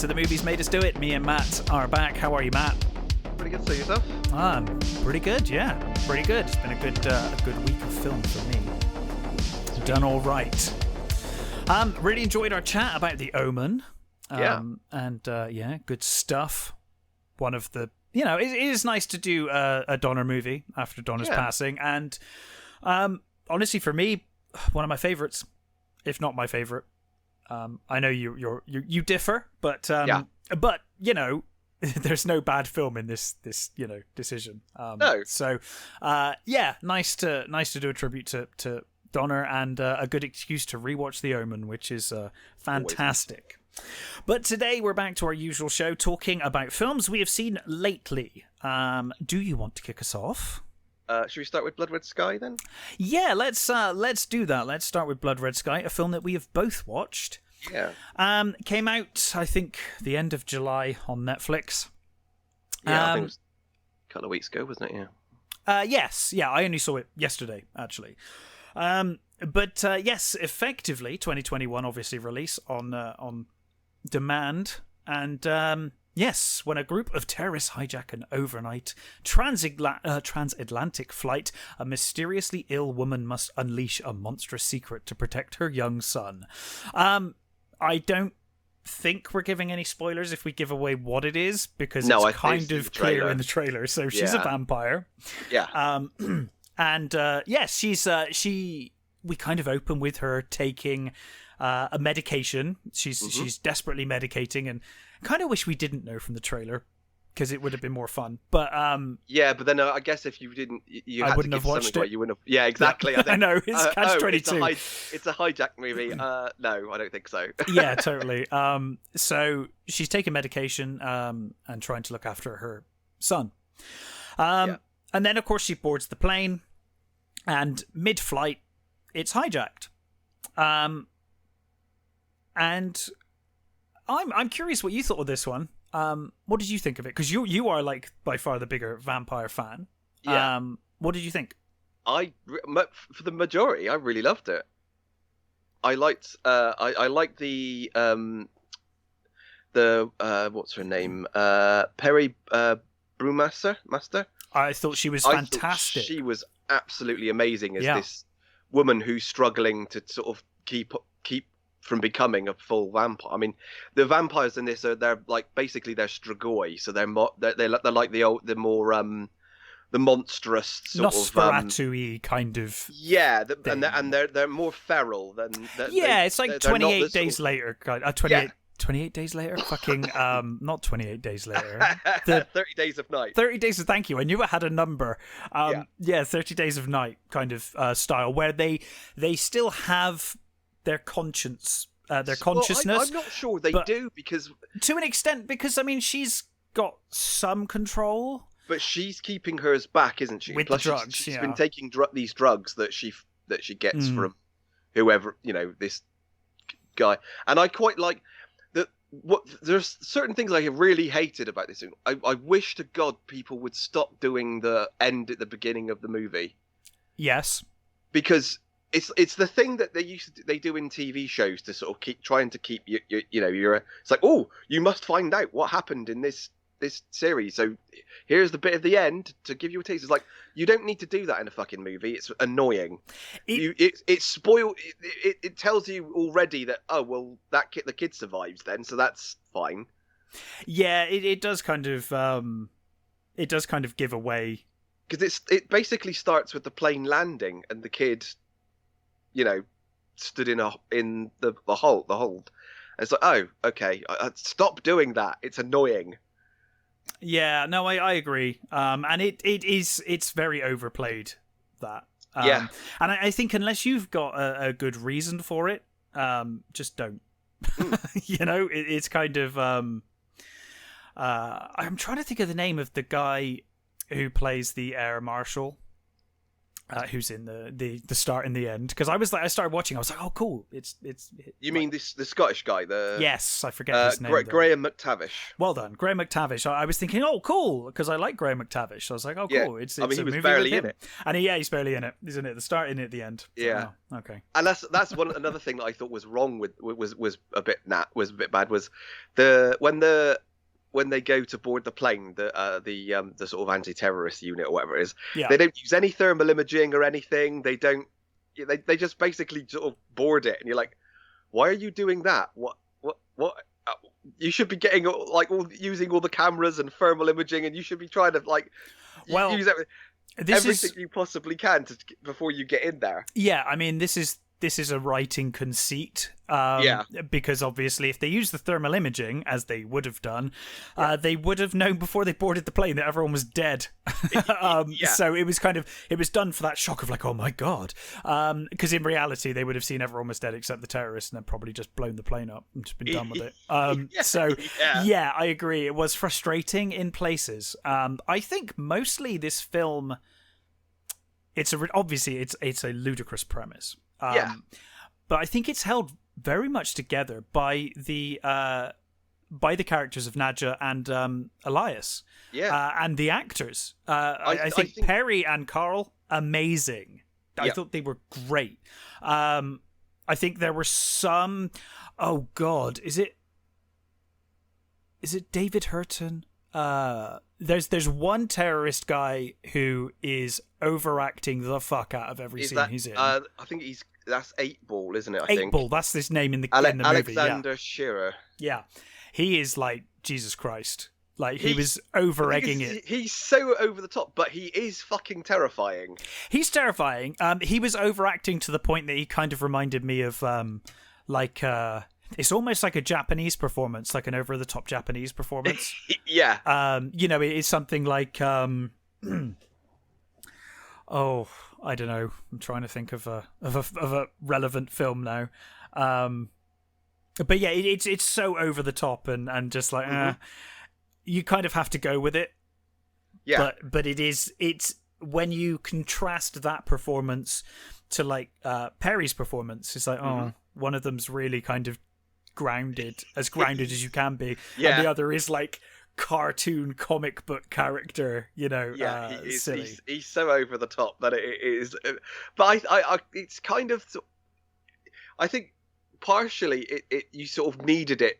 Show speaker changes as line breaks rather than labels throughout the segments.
to The Movies Made Us Do It. Me and Matt are back. How are you, Matt?
Pretty good. So yourself?
Pretty good, yeah. Pretty good. It's been a good week of film for me. Done all right. Really enjoyed our chat about The Omen. Good stuff. One of the, it is nice to do a Donner movie after Donner's passing, and honestly, for me, one of my favorites, if not my favorite. I know you differ, but there's no bad film in this decision.
No.
So nice to do a tribute to Donner, and a good excuse to rewatch The Omen, which is fantastic. But today we're back to our usual show, talking about films we have seen lately. Do you want to kick us off?
Should we start with Blood Red Sky then?
Yeah, let's do that. Let's start with Blood Red Sky, a film that we have both watched.
Yeah.
Came out, I think, the end of July on Netflix.
Yeah, I think it was a couple of weeks ago, wasn't it? Yeah.
Yes. Yeah, I only saw it yesterday, actually. Yes, effectively, 2021 obviously release on demand, and yes, when a group of terrorists hijack an overnight transatlantic flight, a mysteriously ill woman must unleash a monstrous secret to protect her young son. I don't think we're giving any spoilers if we give away what it is, because it's kind of clear in the trailer. So she's a vampire.
Yeah.
We kind of open with her taking a medication. She's desperately medicating, and kind of wish we didn't know from the trailer, because it would have been more fun. But
but then I guess if you didn't,
I wouldn't have watched it.
You wouldn't have. Yeah, exactly.
Yeah, I know, it's catch-22.
It's a hijack movie. No, I don't think so.
Yeah, totally. So she's taking medication and trying to look after her son. And then, of course, she boards the plane, and mid-flight, it's hijacked. And I'm curious what you thought of this one. What did you think of it? Because you are, like, by far the bigger vampire fan.
Yeah.
What did you think?
For the majority, I really loved it. I liked the what's her name? Perry Brewmaster.
I thought she was fantastic.
She was absolutely amazing as this woman who's struggling to sort of keep from becoming a full vampire. I mean, the vampires in this they're like basically they're strigoi, so they're like the monstrous sort
Nosferatu-y kind of.
Yeah, and they're more feral than.
It's like 28 days later. 28 days later? Fucking, not 28 days later.
30 Days of Night.
30 Days of, thank you. I knew it had a number. 30 Days of Night kind of style, where they still have their conscience, their consciousness.
I'm not sure they do, because...
To an extent, because, I mean, she's got some control.
But she's keeping hers back, isn't she?
With
Plus
the drugs,
she's been taking these drugs that she gets from whoever, this guy. And I quite like... There's certain things I have really hated about this. I wish to God people would stop doing the end at the beginning of the movie.
Yes,
because it's the thing that they do in TV shows to sort of keep trying to keep you. It's like, oh, you must find out what happened in this series. So here's the bit of the end to give you a taste. It's like, you don't need to do that in a fucking movie. It's annoying. It's spoiled. It tells you already that, oh well, the kid survives then, so that's fine.
Yeah, it does kind of give away,
because it basically starts with the plane landing and the kid, stood in the hold. And it's like, oh, okay, stop doing that. It's annoying.
Yeah, no, I agree. And it's very overplayed, that.
And
I think unless you've got a good reason for it, just don't. It's kind of... I'm trying to think of the name of the guy who plays the air marshal. who's in the start and the end, because I started watching, I was like, oh cool, it's
You mean the Scottish guy,
yes, I forget his name,
Graham McTavish.
Well done, Graham McTavish. I was thinking, oh cool, because I like Graham McTavish. I was like, oh cool, it's
I mean,
a
he was
movie
barely
with him.
in it,
and he's barely in it. He's in it at the start, in it at the end. So,
yeah.
Oh, okay.
And that's another thing that I thought was wrong with was a bit bad was when they go to board the plane, the sort of anti-terrorist unit or whatever it is, they don't use any thermal imaging or anything. They don't. They just basically sort of board it, and you're like, why are you doing that? What? You should be getting using all the cameras and thermal imaging, and you should be trying to use everything you possibly can before you get in there.
Yeah, I mean, this is a writing conceit. Because obviously if they use the thermal imaging, as they would have done, they would have known before they boarded the plane that everyone was dead. So it was done for that shock of like, oh my god, because in reality they would have seen everyone was dead except the terrorists, and then probably just blown the plane up and just been done with it. I agree, it was frustrating in places. I think mostly this film, it's a ludicrous premise. But I think it's held very much together by the characters of Nadja and Elias, and the actors. I think Perry and Carl, amazing. I thought they were great. I think there were some. Oh God, is it David Hurton? There's one terrorist guy who is overacting the fuck out of every scene he's in.
I think that's 8 Ball, isn't it? I think
8 Ball. That's his name in the movie.
Alexander Shearer.
Yeah, he is like Jesus Christ. Like he was over egging it.
He's so over the top, but he is fucking terrifying.
He's terrifying. He was overacting to the point that he kind of reminded me of it's almost like a Japanese performance, like an over-the-top Japanese performance.
Yeah.
It's something like, oh, I don't know. I'm trying to think of a relevant film now. But yeah, it's so over the top and just like, you kind of have to go with it.
Yeah.
But it's when you contrast that performance to like Perry's performance, it's like, one of them's really kind of grounded as you can be, and the other is like cartoon comic book character, silly.
He's so over the top that it is, but I it's kind of, I think partially you sort of needed it.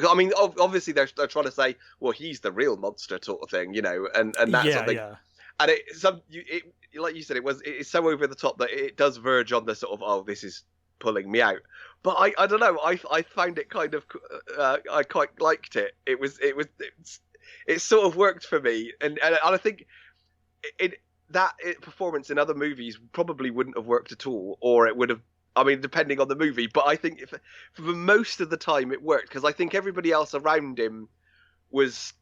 I mean, obviously they're trying to say, well, he's the real monster sort of thing, and that sort of thing. And like you said, it's so over the top that it does verge on the sort of, oh, this is pulling me out. But I don't know. I found it kind of. I quite liked it. It sort of worked for me, and I think that performance in other movies probably wouldn't have worked at all, or it would have. I mean, depending on the movie. But I think for most of the time it worked, because I think everybody else around him was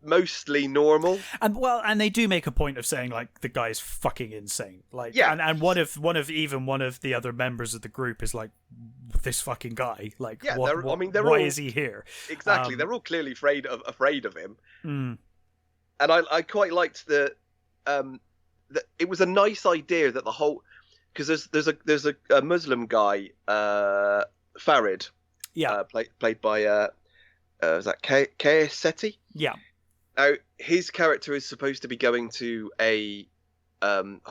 mostly normal,
and they do make a point of saying like the guy's fucking insane, like, and one of the other members of the group is like, this fucking guy, like, why is he here?
Exactly. They're all clearly afraid of him. And I quite liked that it was a nice idea that the whole, because there's a Muslim guy, Farid, played by is that K-Seti?
Yeah.
Now, his character is supposed to be going to I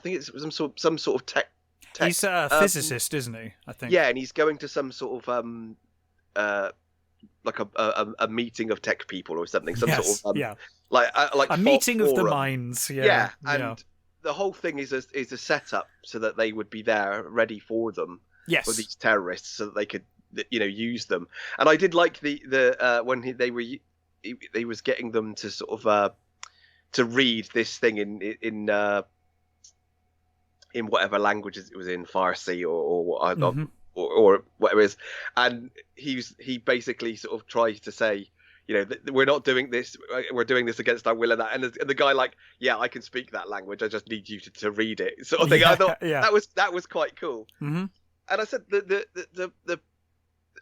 think it's some sort of tech.
He's a physicist, isn't he? I think.
Yeah, and he's going to some sort of like a meeting of tech people or something. Some sort of like
a meeting of the minds.
Yeah, and the whole thing is a setup so that they would be there ready for them.
Yes.
For these terrorists, so that they could use them. And I did like the when he was getting them to sort of to read this thing in whatever languages it was in, Farsi or whatever it is, and he basically sort of tries to say, we're not doing this, we're doing this against our will, and that, and the guy like, yeah, I can speak that language, I just need you to read it, sort of thing. I thought that was quite cool. And I said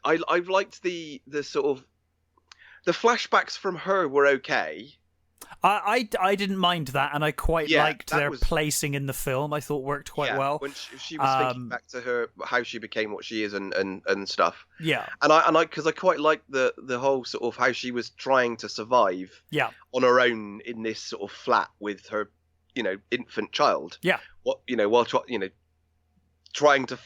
I liked the sort of the flashbacks from her were okay.
I didn't mind that, and I quite liked their
was...
placing in the film. I thought worked quite well.
When she was thinking back to her, how she became what she is, and stuff.
Yeah,
and I because I quite liked the whole sort of how she was trying to survive.
Yeah,
on her own in this sort of flat with her, infant child.
Yeah,
while trying to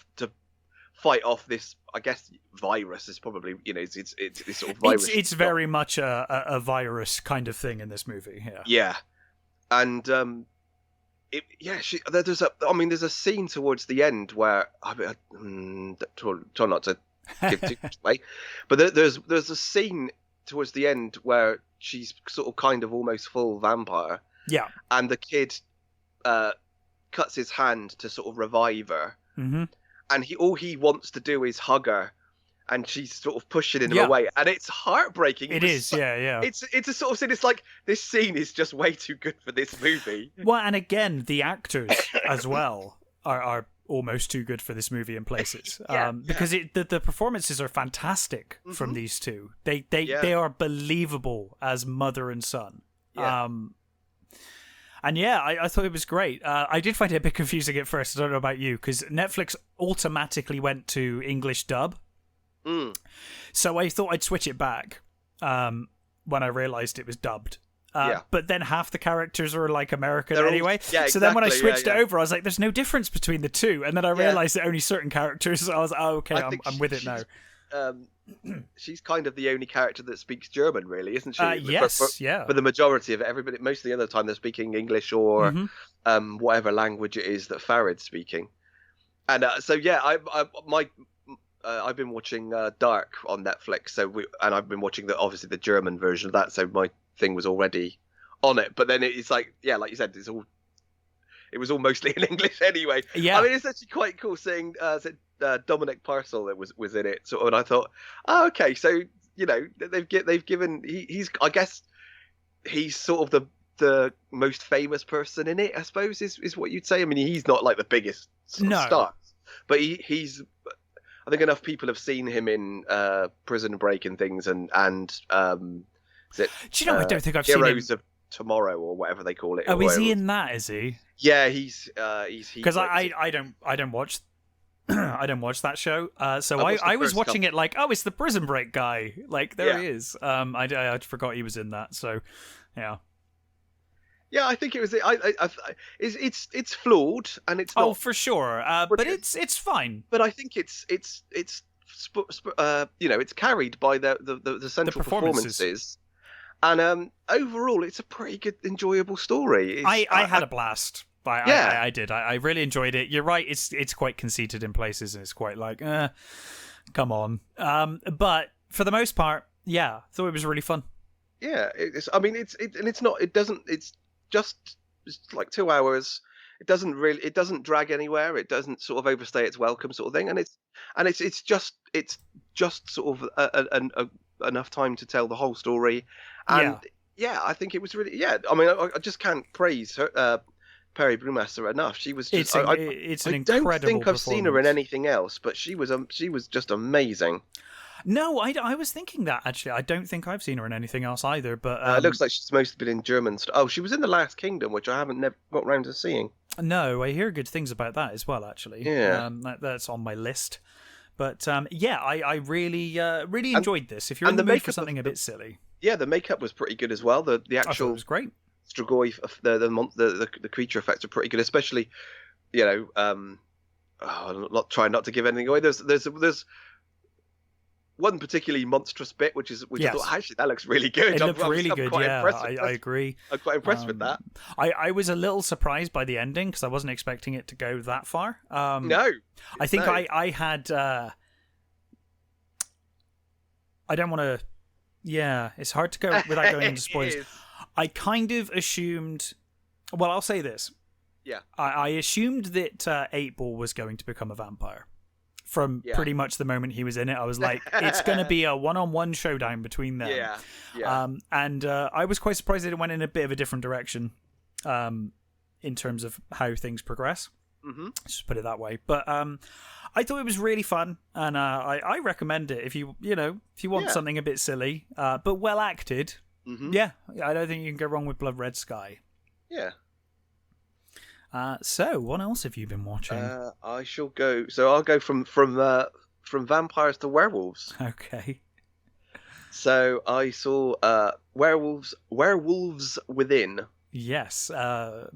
fight off this, I guess, virus is probably, it's this sort of virus.
It's very much a virus kind of thing in this movie.
Yeah, and there's a scene towards the end where try not to give too much away, but there's a scene towards the end where she's sort of kind of almost full vampire.
Yeah,
and the kid cuts his hand to sort of revive her.
Mm-hmm.
And all he wants to do is hug her, and she's sort of pushing him away, and it's heartbreaking.
It is, yeah.
It's a sort of scene. It's like this scene is just way too good for this movie.
Well, and again, the actors as well are almost too good for this movie in places. Because the performances are fantastic from these two. They are believable as mother and son.
Yeah.
And yeah, I thought it was great. I did find it a bit confusing at first. I don't know about you, because Netflix automatically went to English dub. So I thought I'd switch it back when I realised it was dubbed. But then half the characters are like American anyway. So then when I switched it over, I was like, there's no difference between the two. And then I realised that only certain characters, so I was like, oh, okay, I'm with it now.
She's kind of the only character that speaks German, really, isn't she?
Yes,
for the majority of it. Everybody, most of the other time, they're speaking English or whatever language it is that Farid's speaking. And I've been watching Dark on Netflix, and I've been watching obviously the German version of that, so my thing was already on it. But then it's like you said, it was all mostly in English anyway.
Yeah,
I mean, it's actually quite cool seeing Dominic Parcel that was in it, sort of, and I thought, oh, okay, so they've given he's I guess he's sort of the most famous person in it, I suppose is what you'd say. I mean, he's not like the biggest star, but he's I think enough people have seen him in Prison Break and things, and is it?
Do you know? I don't think I've seen
Heroes of Tomorrow or whatever they call it.
Oh, is he in that? Is he?
Yeah, he's
because I don't watch. I don't watch that show, so I was watching it like, oh, it's the Prison Break guy. Like, there he is. I forgot he was in that. So, yeah.
Yeah, I think it was. It's flawed and it's not.
Oh, for sure. But it's fine.
But I think it's carried by the central performances. And overall, it's a pretty good, enjoyable story.
I had a blast. I did. I really enjoyed it. You're right. It's quite conceited in places, and it's quite like, come on. But for the most part, yeah, thought it was really fun.
Yeah, it's like 2 hours. It doesn't drag anywhere. It doesn't sort of overstay its welcome, sort of thing. And it's just sort of enough time to tell the whole story. And I think it was really. Yeah, I mean, I just can't praise her. Perry Brewmaster enough. She was just.
It's an incredible. I don't think
I've seen her in anything else, but she was just amazing.
No, I was thinking that actually. I don't think I've seen her in anything else either. But
it looks like she's mostly been in German. Oh, she was in The Last Kingdom, which I haven't never got round to seeing.
No, I hear good things about that as well. Actually,
yeah,
that's on my list. But I really enjoyed this. If you're in the mood for something a bit silly,
the makeup was pretty good as well. The actual
I thought it was great.
Strigoi, the creature effects are pretty good, especially, I'm not trying not to give anything away. There's one particularly monstrous bit, which I thought, actually, that looks really good.
It looked really good, yeah. I agree.
I'm quite impressed with that.
I was a little surprised by the ending because I wasn't expecting it to go that far.
No.
I think I had... I don't want to... Yeah, it's hard to go without going into spoilers. I kind of assumed... Well, I'll say this.
Yeah.
I assumed that 8 Ball was going to become a vampire. From pretty much the moment he was in it, I was like, it's going to be a one-on-one showdown between them.
Yeah.
And I was quite surprised that it went in a bit of a different direction in terms of how things progress.
Mm-hmm.
Just put it that way. But I thought it was really fun, and I recommend it if you want something a bit silly but well acted.
Mm-hmm.
Yeah, I don't think you can go wrong with Blood Red Sky.
Yeah.
So, what else have you been watching?
I shall go. So I'll go from vampires to werewolves.
Okay.
So I saw Werewolves Within.
Yes,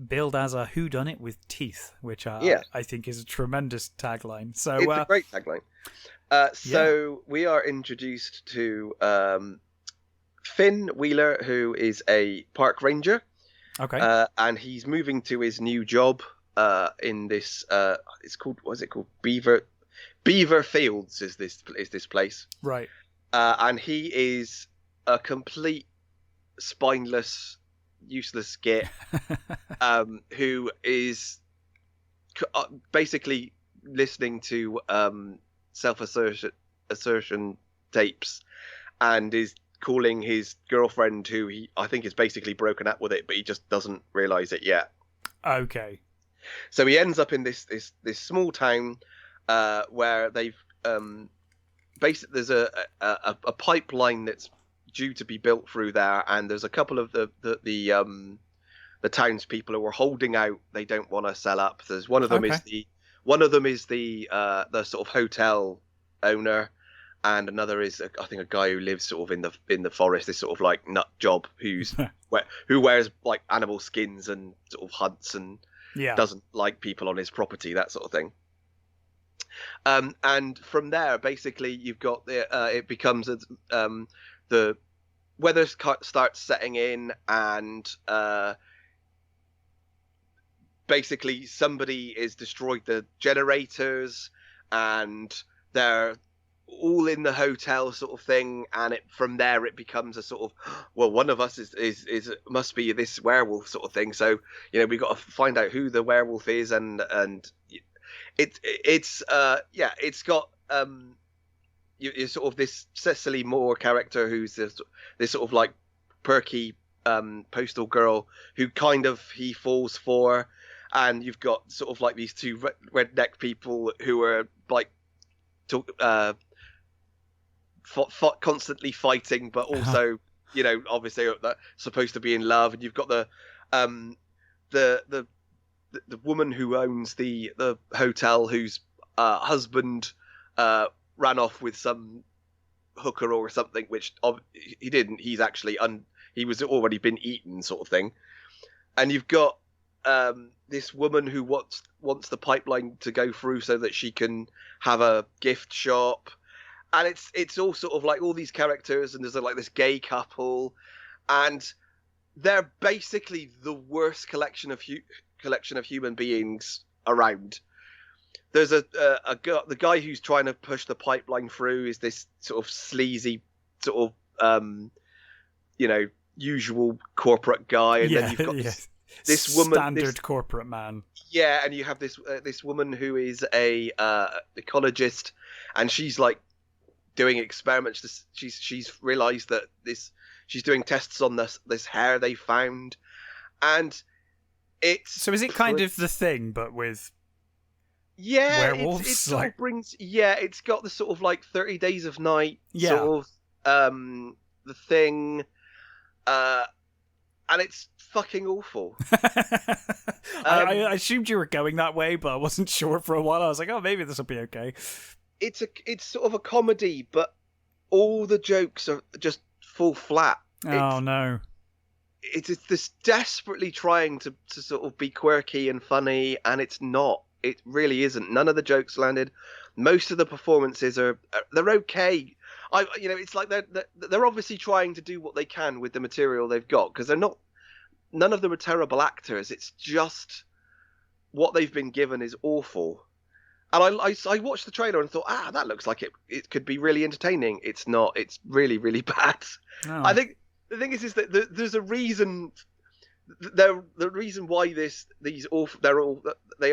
billed as a whodunit with teeth, which
Yeah.
I think is a tremendous tagline. So
It's a great tagline. So we are introduced to Finn Wheeler, who is a park ranger.
Okay.
And he's moving to his new job in this. It's called. What's it called? Beaver Fields is this place.
Right.
And he is a complete spineless, useless git who is basically listening to self-assertion tapes and is calling his girlfriend, who I think is basically broken up with it, but he just doesn't realize it yet.
Okay.
So he ends up in this small town where they've basically there's a pipeline that's due to be built through there, and there's a couple of the townspeople who are holding out. They don't want to sell up. There's one of them is the sort of hotel owner. And another is, I think, a guy who lives sort of in the forest. This sort of like nut job who wears like animal skins and sort of hunts and doesn't like people on his property, that sort of thing. And from there, basically, you've got it becomes the weather starts setting in, and basically somebody has destroyed the generators, and they're all in the hotel sort of thing, and from there it becomes a sort of, well, one of us is must be this werewolf sort of thing. So we got to find out who the werewolf is, and it's got you're sort of this Cecily Moore character who's this sort of like perky postal girl who kind of he falls for, and you've got sort of like these two redneck people who are like constantly fighting, but also obviously supposed to be in love. And you've got the woman who owns the hotel, whose husband ran off with some hooker or something, which he didn't. He's actually he was already been eaten, sort of thing. And you've got this woman who wants the pipeline to go through so that she can have a gift shop. And it's all sort of like all these characters, and there's like this gay couple, and they're basically the worst collection of human beings around. There's the guy who's trying to push the pipeline through is this sort of sleazy sort of usual corporate guy, and then you've got this woman,
standard corporate man.
Yeah, and you have this woman who is a ecologist, and she's like doing experiments. She's realized that she's doing tests on this hair they found, and
so is it kind of The Thing but with werewolves?
It sort of brings it's got the sort of like 30 Days of Night sort of The Thing, and it's fucking awful.
I assumed you were going that way, but I wasn't sure for a while. I was like, oh, maybe this will be okay. It's
sort of a comedy, but all the jokes are just fall flat.
No.
It's this desperately trying to sort of be quirky and funny, and it's not. It really isn't. None of the jokes landed. Most of the performances they're okay. It's like they're obviously trying to do what they can with the material they've got, because none of them are terrible actors. It's just what they've been given is awful. And I watched the trailer and thought, that looks like it could be really entertaining. It's not. It's really, really bad.
Oh.
I think the thing is that there's a reason. The reason why they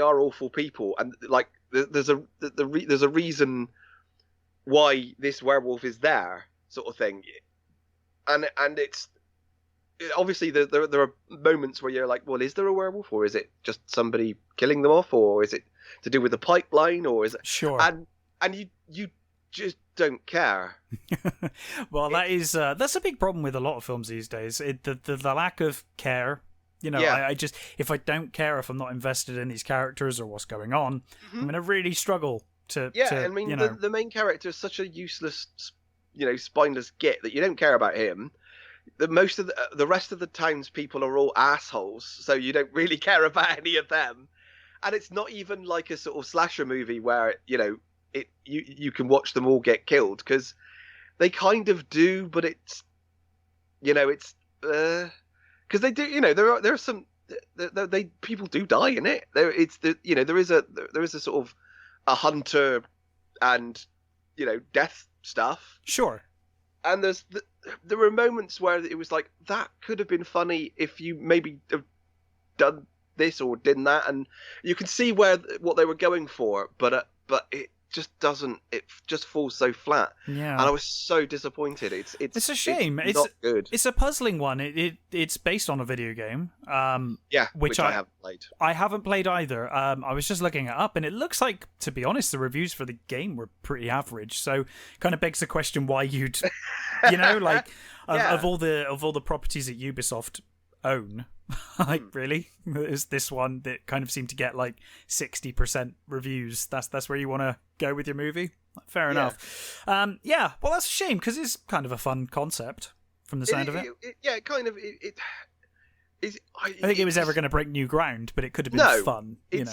are awful people, and like there's a reason why this werewolf is there, sort of thing. And it's obviously there are moments where you're like, well, is there a werewolf, or is it just somebody killing them off, or is it to do with the pipeline, or is it
sure?
And you just don't care.
Well, that's a big problem with a lot of films these days. The lack of care. You know,
Yeah.
I just, if I don't care, if I'm not invested in these characters or what's going on, I'm going to really struggle to.
Yeah,
to,
I mean,
you know,
the main character is such a useless, spineless git that you don't care about him. Most of the rest of the townspeople are all assholes, so you don't really care about any of them. And it's not even like a sort of slasher movie where you can watch them all get killed, because they kind of do, but it's because they do, there are some they people do die in it. There there is a sort of a hunter and death stuff.
sure.
And there were moments where it was like, that could have been funny if you maybe have done this or did that, and you can see what they were going for, but it just doesn't. It just falls so flat.
Yeah.
And I was so disappointed.
It's a shame.
It's not good.
It's a puzzling one. It's based on a video game.
Which I haven't played.
I haven't played either. I was just looking it up, and it looks like, to be honest, the reviews for the game were pretty average. So, kind of begs the question why you'd, like, of all the properties that Ubisoft own, like, really, is this one that kind of seemed to get like 60% reviews? That's where you want to go with your movie. Fair enough. Well, that's a shame, because it's kind of a fun concept from the sound of it.
Kind of.
I think it was ever going to break new ground, but it could have been fun.
I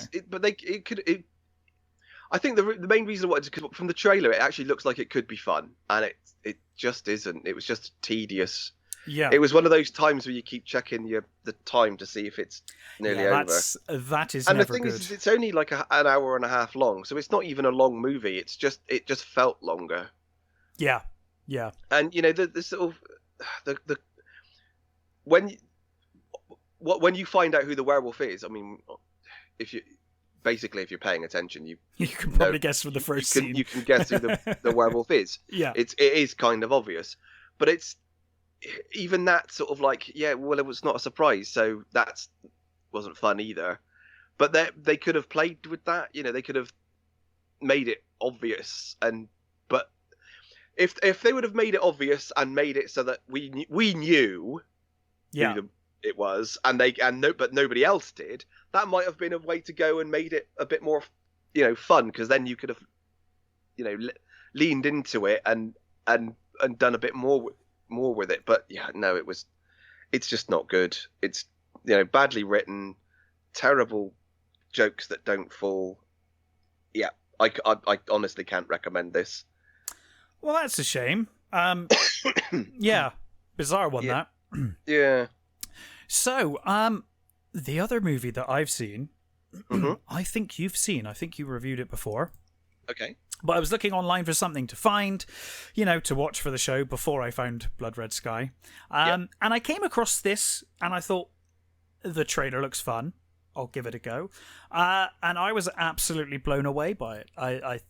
think the main reason why, because from the trailer, it actually looks like it could be fun, and it just isn't. It was just tedious.
Yeah,
it was one of those times where you keep checking the time to see if it's nearly over.
That is
and
never
the thing
good.
is, it's only like an hour and a half long, so it's not even a long movie. It just felt longer.
Yeah.
And the sort of the when you find out who the werewolf is, I mean, if you're paying attention, you
can probably guess from the first scene.
You can guess who the werewolf is.
Yeah,
it is kind of obvious, but it's even that sort of like, well, it was not a surprise, so that wasn't fun either. But they could have played with that, they could have made it obvious, but if they would have made it obvious and made it so that we knew who it was, but nobody else did, that might have been a way to go and made it a bit more fun, because then you could have leaned into it and done a bit more with it. But it's just not good. It's badly written, terrible jokes that don't fall. I honestly can't recommend this.
Well, that's a shame. Bizarre one, that.
Yeah.
So, the other movie that I've seen, I think you've seen. I think you reviewed it before.
Okay.
But I was looking online for something to find, to watch for the show before I found Blood Red Sky. And I came across this, and I thought, the trailer looks fun. I'll give it a go. And I was absolutely blown away by it. I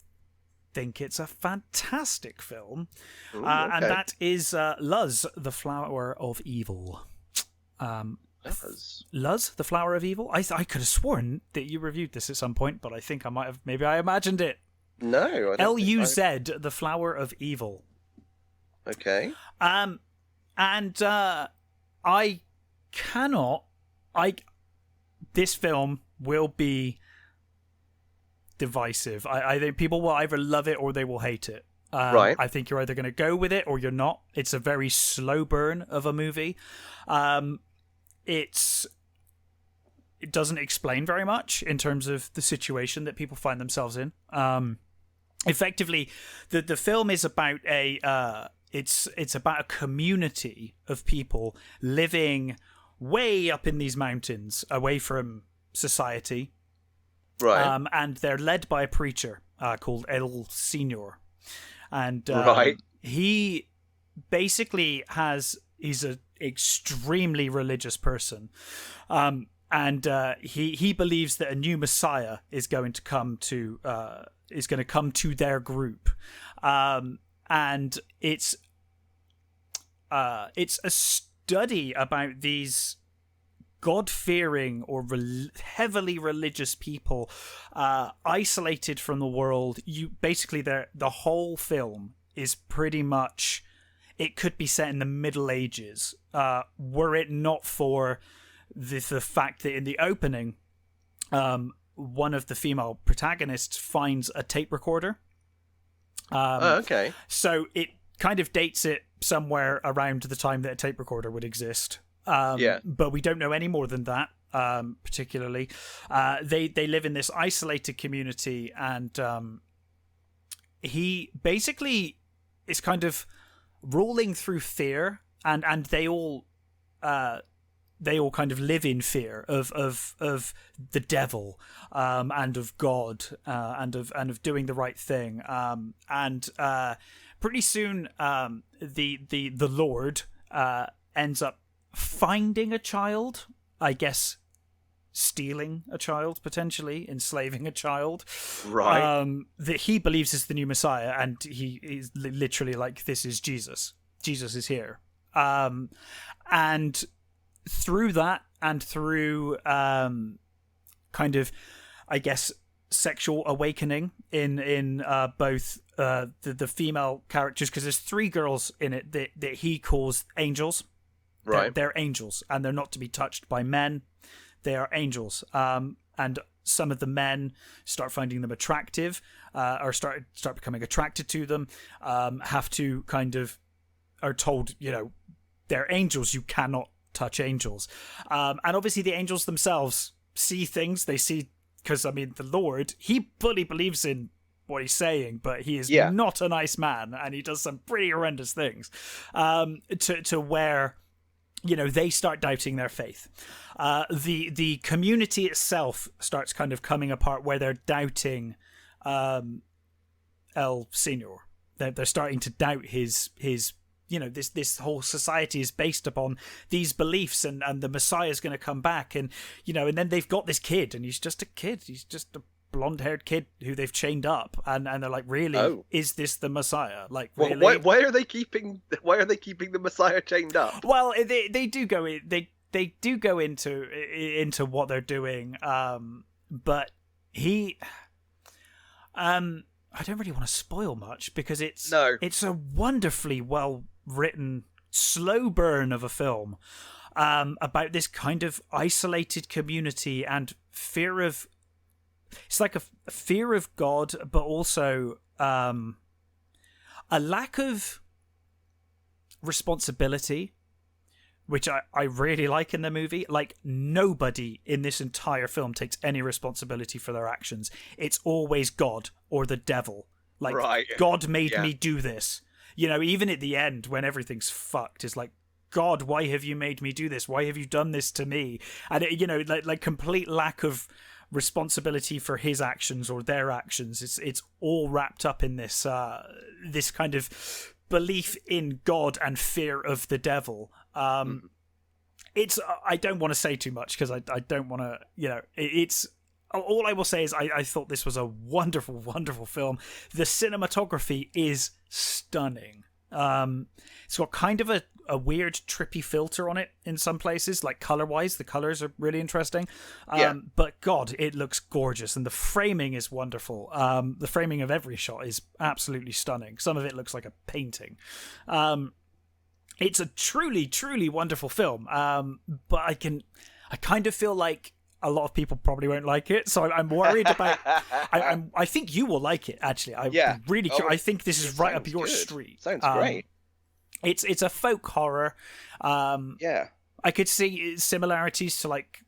think it's a fantastic film.
Ooh, okay.
And that is Luz, the Flower of Evil. Luz, the Flower of Evil? I could have sworn that you reviewed this at some point, but I think I might have. Maybe I imagined it.
No.
Luz, the Flower of Evil.
Okay.
This film will be divisive. I think people will either love it or they will hate it.
Right.
I think you're either going to go with it or you're not. It's a very slow burn of a movie. It doesn't explain very much in terms of the situation that people find themselves in. Effectively, the film is about it's about a community of people living way up in these mountains, away from society.
Right.
And they're led by a preacher called El Senor. And he basically he's an extremely religious person. And he believes that a new Messiah is going to come to their group. And it's a study about these God-fearing or heavily religious people, isolated from the world. Basically, the whole film is pretty much, it could be set in the Middle Ages, were it not for the fact that in the opening, one of the female protagonists finds a tape recorder.
Okay.
So it kind of dates it somewhere around the time that a tape recorder would exist. But we don't know any more than that, particularly. They live in this isolated community, and he basically is kind of rolling through fear, and they all kind of live in fear of the devil, and of God, and of doing the right thing. And pretty soon, the Lord ends up finding a child, I guess, stealing a child, potentially enslaving a child,
right?
That he believes is the new Messiah, and he is literally like, this is Jesus. Jesus is here. And through that, and through kind of, I guess, sexual awakening in both the female characters, because there's 3 girls in it that he calls angels.
Right.
They're angels, and they're not to be touched by men. They are angels. And some of the men start finding them attractive, or start becoming attracted to them, have to kind of, are told, they're angels, you cannot touch angels. And obviously the angels themselves see things. They see, because, the Lord, he fully believes in what he's saying, but he is not a nice man, and he does some pretty horrendous things, to where, they start doubting their faith. The community itself starts kind of coming apart, where they're doubting El Senor. They're starting to doubt his this whole society is based upon these beliefs, and the Messiah is going to come back, and and then they've got this kid, and he's just a kid. He's just a blonde-haired kid who they've chained up, and they're like, really, is this the Messiah? Like, really?
Why are they keeping the Messiah chained up?
Well, they do go in, they do go into what they're doing, but he, I don't really want to spoil much, because it's a wonderfully well written slow burn of a film, about this kind of isolated community and fear of. It's like a fear of God, but also a lack of responsibility, which I really like in the movie. Like, nobody in this entire film takes any responsibility for their actions. It's always God or the devil. Like, God made me do this. Even at the end, when everything's fucked, it's like, God, why have you made me do this? Why have you done this to me? And it, like complete lack of responsibility for his actions or their actions. It's all wrapped up in this this kind of belief in God and fear of the devil. It's I don't want to say too much, because I don't want to, it's all I will say is I thought this was a wonderful, wonderful film. The cinematography is stunning. It's got kind of a weird trippy filter on it in some places, like color-wise. The colors are really interesting. But God, it looks gorgeous, and the framing is wonderful. The framing of every shot is absolutely stunning. Some of it looks like a painting. It's a truly, truly wonderful film. But I kind of feel like a lot of people probably won't like it, so I'm worried about. I think you will like it, actually. Really. I think this is right up your street.
Sounds great.
It's a folk horror. I could see similarities to like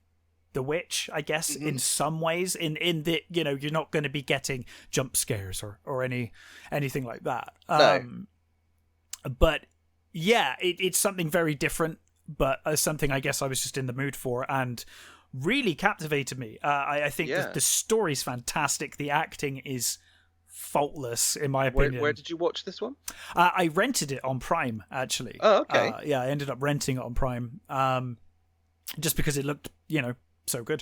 The Witch, I guess, in some ways. In that, you're not going to be getting jump scares or anything like that. But yeah, it's something very different, but something I guess I was just in the mood for, and really captivated me. I think the story's fantastic. The acting is faultless, in my opinion.
Where did you watch this one?
I rented it on Prime, actually.
Oh, okay.
I ended up renting it on Prime, just because it looked, so good.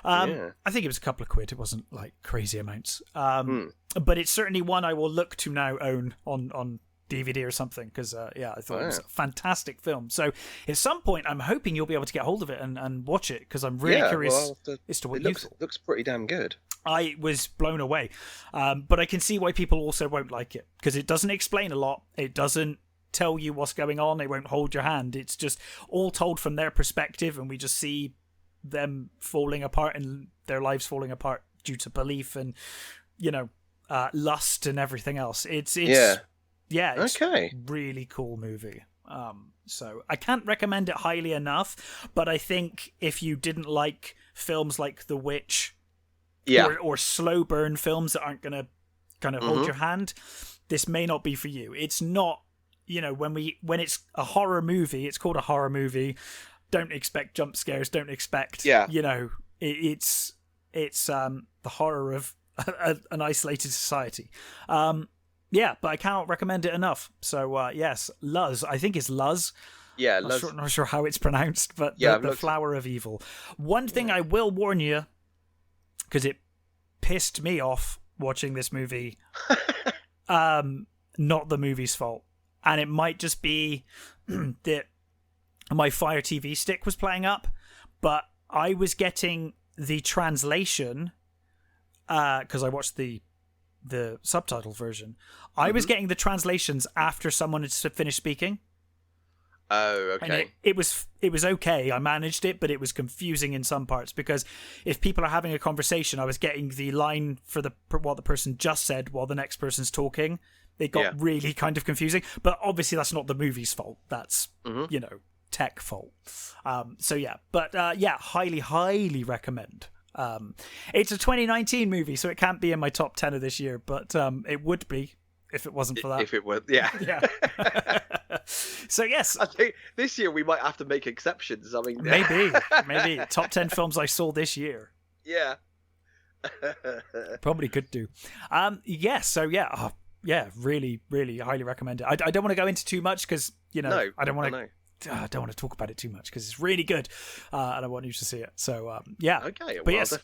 I think it was a couple of quid. It wasn't like crazy amounts. But it's certainly one I will look to now own on DVD or something because I thought it was
Wow.
a fantastic film. So at some point, I'm hoping you'll be able to get hold of it and watch it because I'm really curious
well,
as to what
it
you thought.
looks pretty damn good.
I was blown away, but I can see why people also won't like it because it doesn't explain a lot. It doesn't tell you what's going on. It won't hold your hand. It's just all told from their perspective, and we just see them falling apart and their lives falling apart due to belief and lust and everything else. It's
okay.
really cool movie. So I can't recommend it highly enough, but I think if you didn't like films like The Witch, or slow burn films that aren't gonna kind of hold your hand, this may not be for you. It's not, when it's a horror movie, it's called a horror movie. Don't expect jump scares. Don't expect, it's the horror of an isolated society. But I cannot recommend it enough. So, yes, Luz. I think it's Luz.
Yeah,
Not sure how it's pronounced, but the Flower of Evil. One thing I will warn you, because it pissed me off watching this movie, not the movie's fault. And it might just be that my Fire TV stick was playing up, but I was getting the translation, because I watched the subtitle version. I was getting the translations after someone had finished speaking.
Oh, okay.
And it was okay. I managed it, but it was confusing in some parts because if people are having a conversation, I was getting the line for what the person just said while the next person's talking. It got really kind of confusing, but obviously that's not the movie's fault. That's tech fault. Highly, highly recommend. It's a 2019 movie, so it can't be in my top 10 of this year, but it would be if it wasn't for that.
If it were, yeah.
So yes,
I think this year we might have to make exceptions. I mean,
maybe top 10 films I saw this year.
Yeah.
Probably could do. Really, really highly recommend it. I don't want to go into too much because I don't want to talk about it too much because it's really good, and I want you to see it. So
okay.
But yes,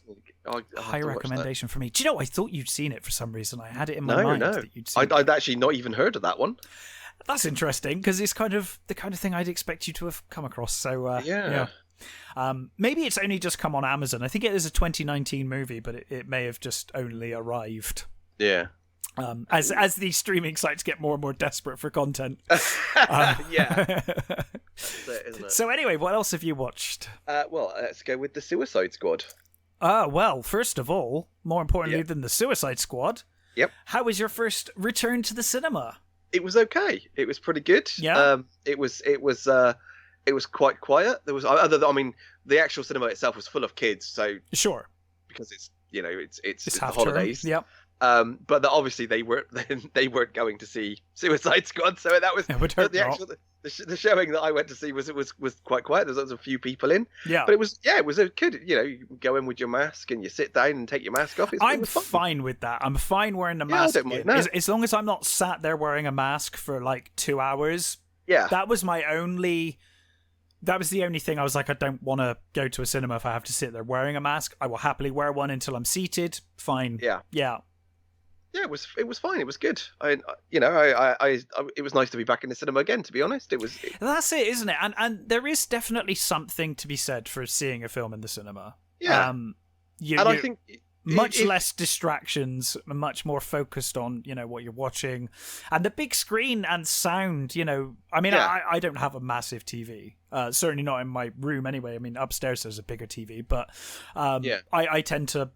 I'll
high recommendation for me. Do you know? I thought you'd seen it for some reason. I had it in my mind that you'd seen it.
I'd actually not even heard of that one.
That's interesting because it's kind of the kind of thing I'd expect you to have come across. So maybe it's only just come on Amazon. I think it is a 2019 movie, but it may have just only arrived.
Yeah.
As these streaming sites get more and more desperate for content.
Yeah. That's it, isn't it?
So anyway, what else have you watched?
Well, let's go with The Suicide Squad.
Well, first of all, more importantly than The Suicide Squad,
yep.
How was your first return to the cinema?
It was okay. It was pretty good.
Yeah.
It was quite quiet. There was the actual cinema itself was full of kids, so
sure,
because it's the
half
holidays.
Term. Yep.
But obviously they weren't going to see Suicide Squad, so that was the showing that I went to see was quite quiet. There was a few people in, but it was a good. You go in with your mask and you sit down and take your mask off.
I'm fine with that. I'm fine wearing the mask.
I don't mind, no.
As long as I'm not sat there wearing a mask for like 2 hours.
Yeah,
that was the only thing I was like, I don't want to go to a cinema if I have to sit there wearing a mask. I will happily wear one until I'm seated. Fine. Yeah.
Yeah, it was fine. It was good. It was nice to be back in the cinema again. To be honest,
That's it, isn't it? And there is definitely something to be said for seeing a film in the cinema.
Yeah. I think
much less distractions, much more focused on what you're watching, and the big screen and sound. I don't have a massive TV. Certainly not in my room anyway. I mean, upstairs there's a bigger TV, but I tend to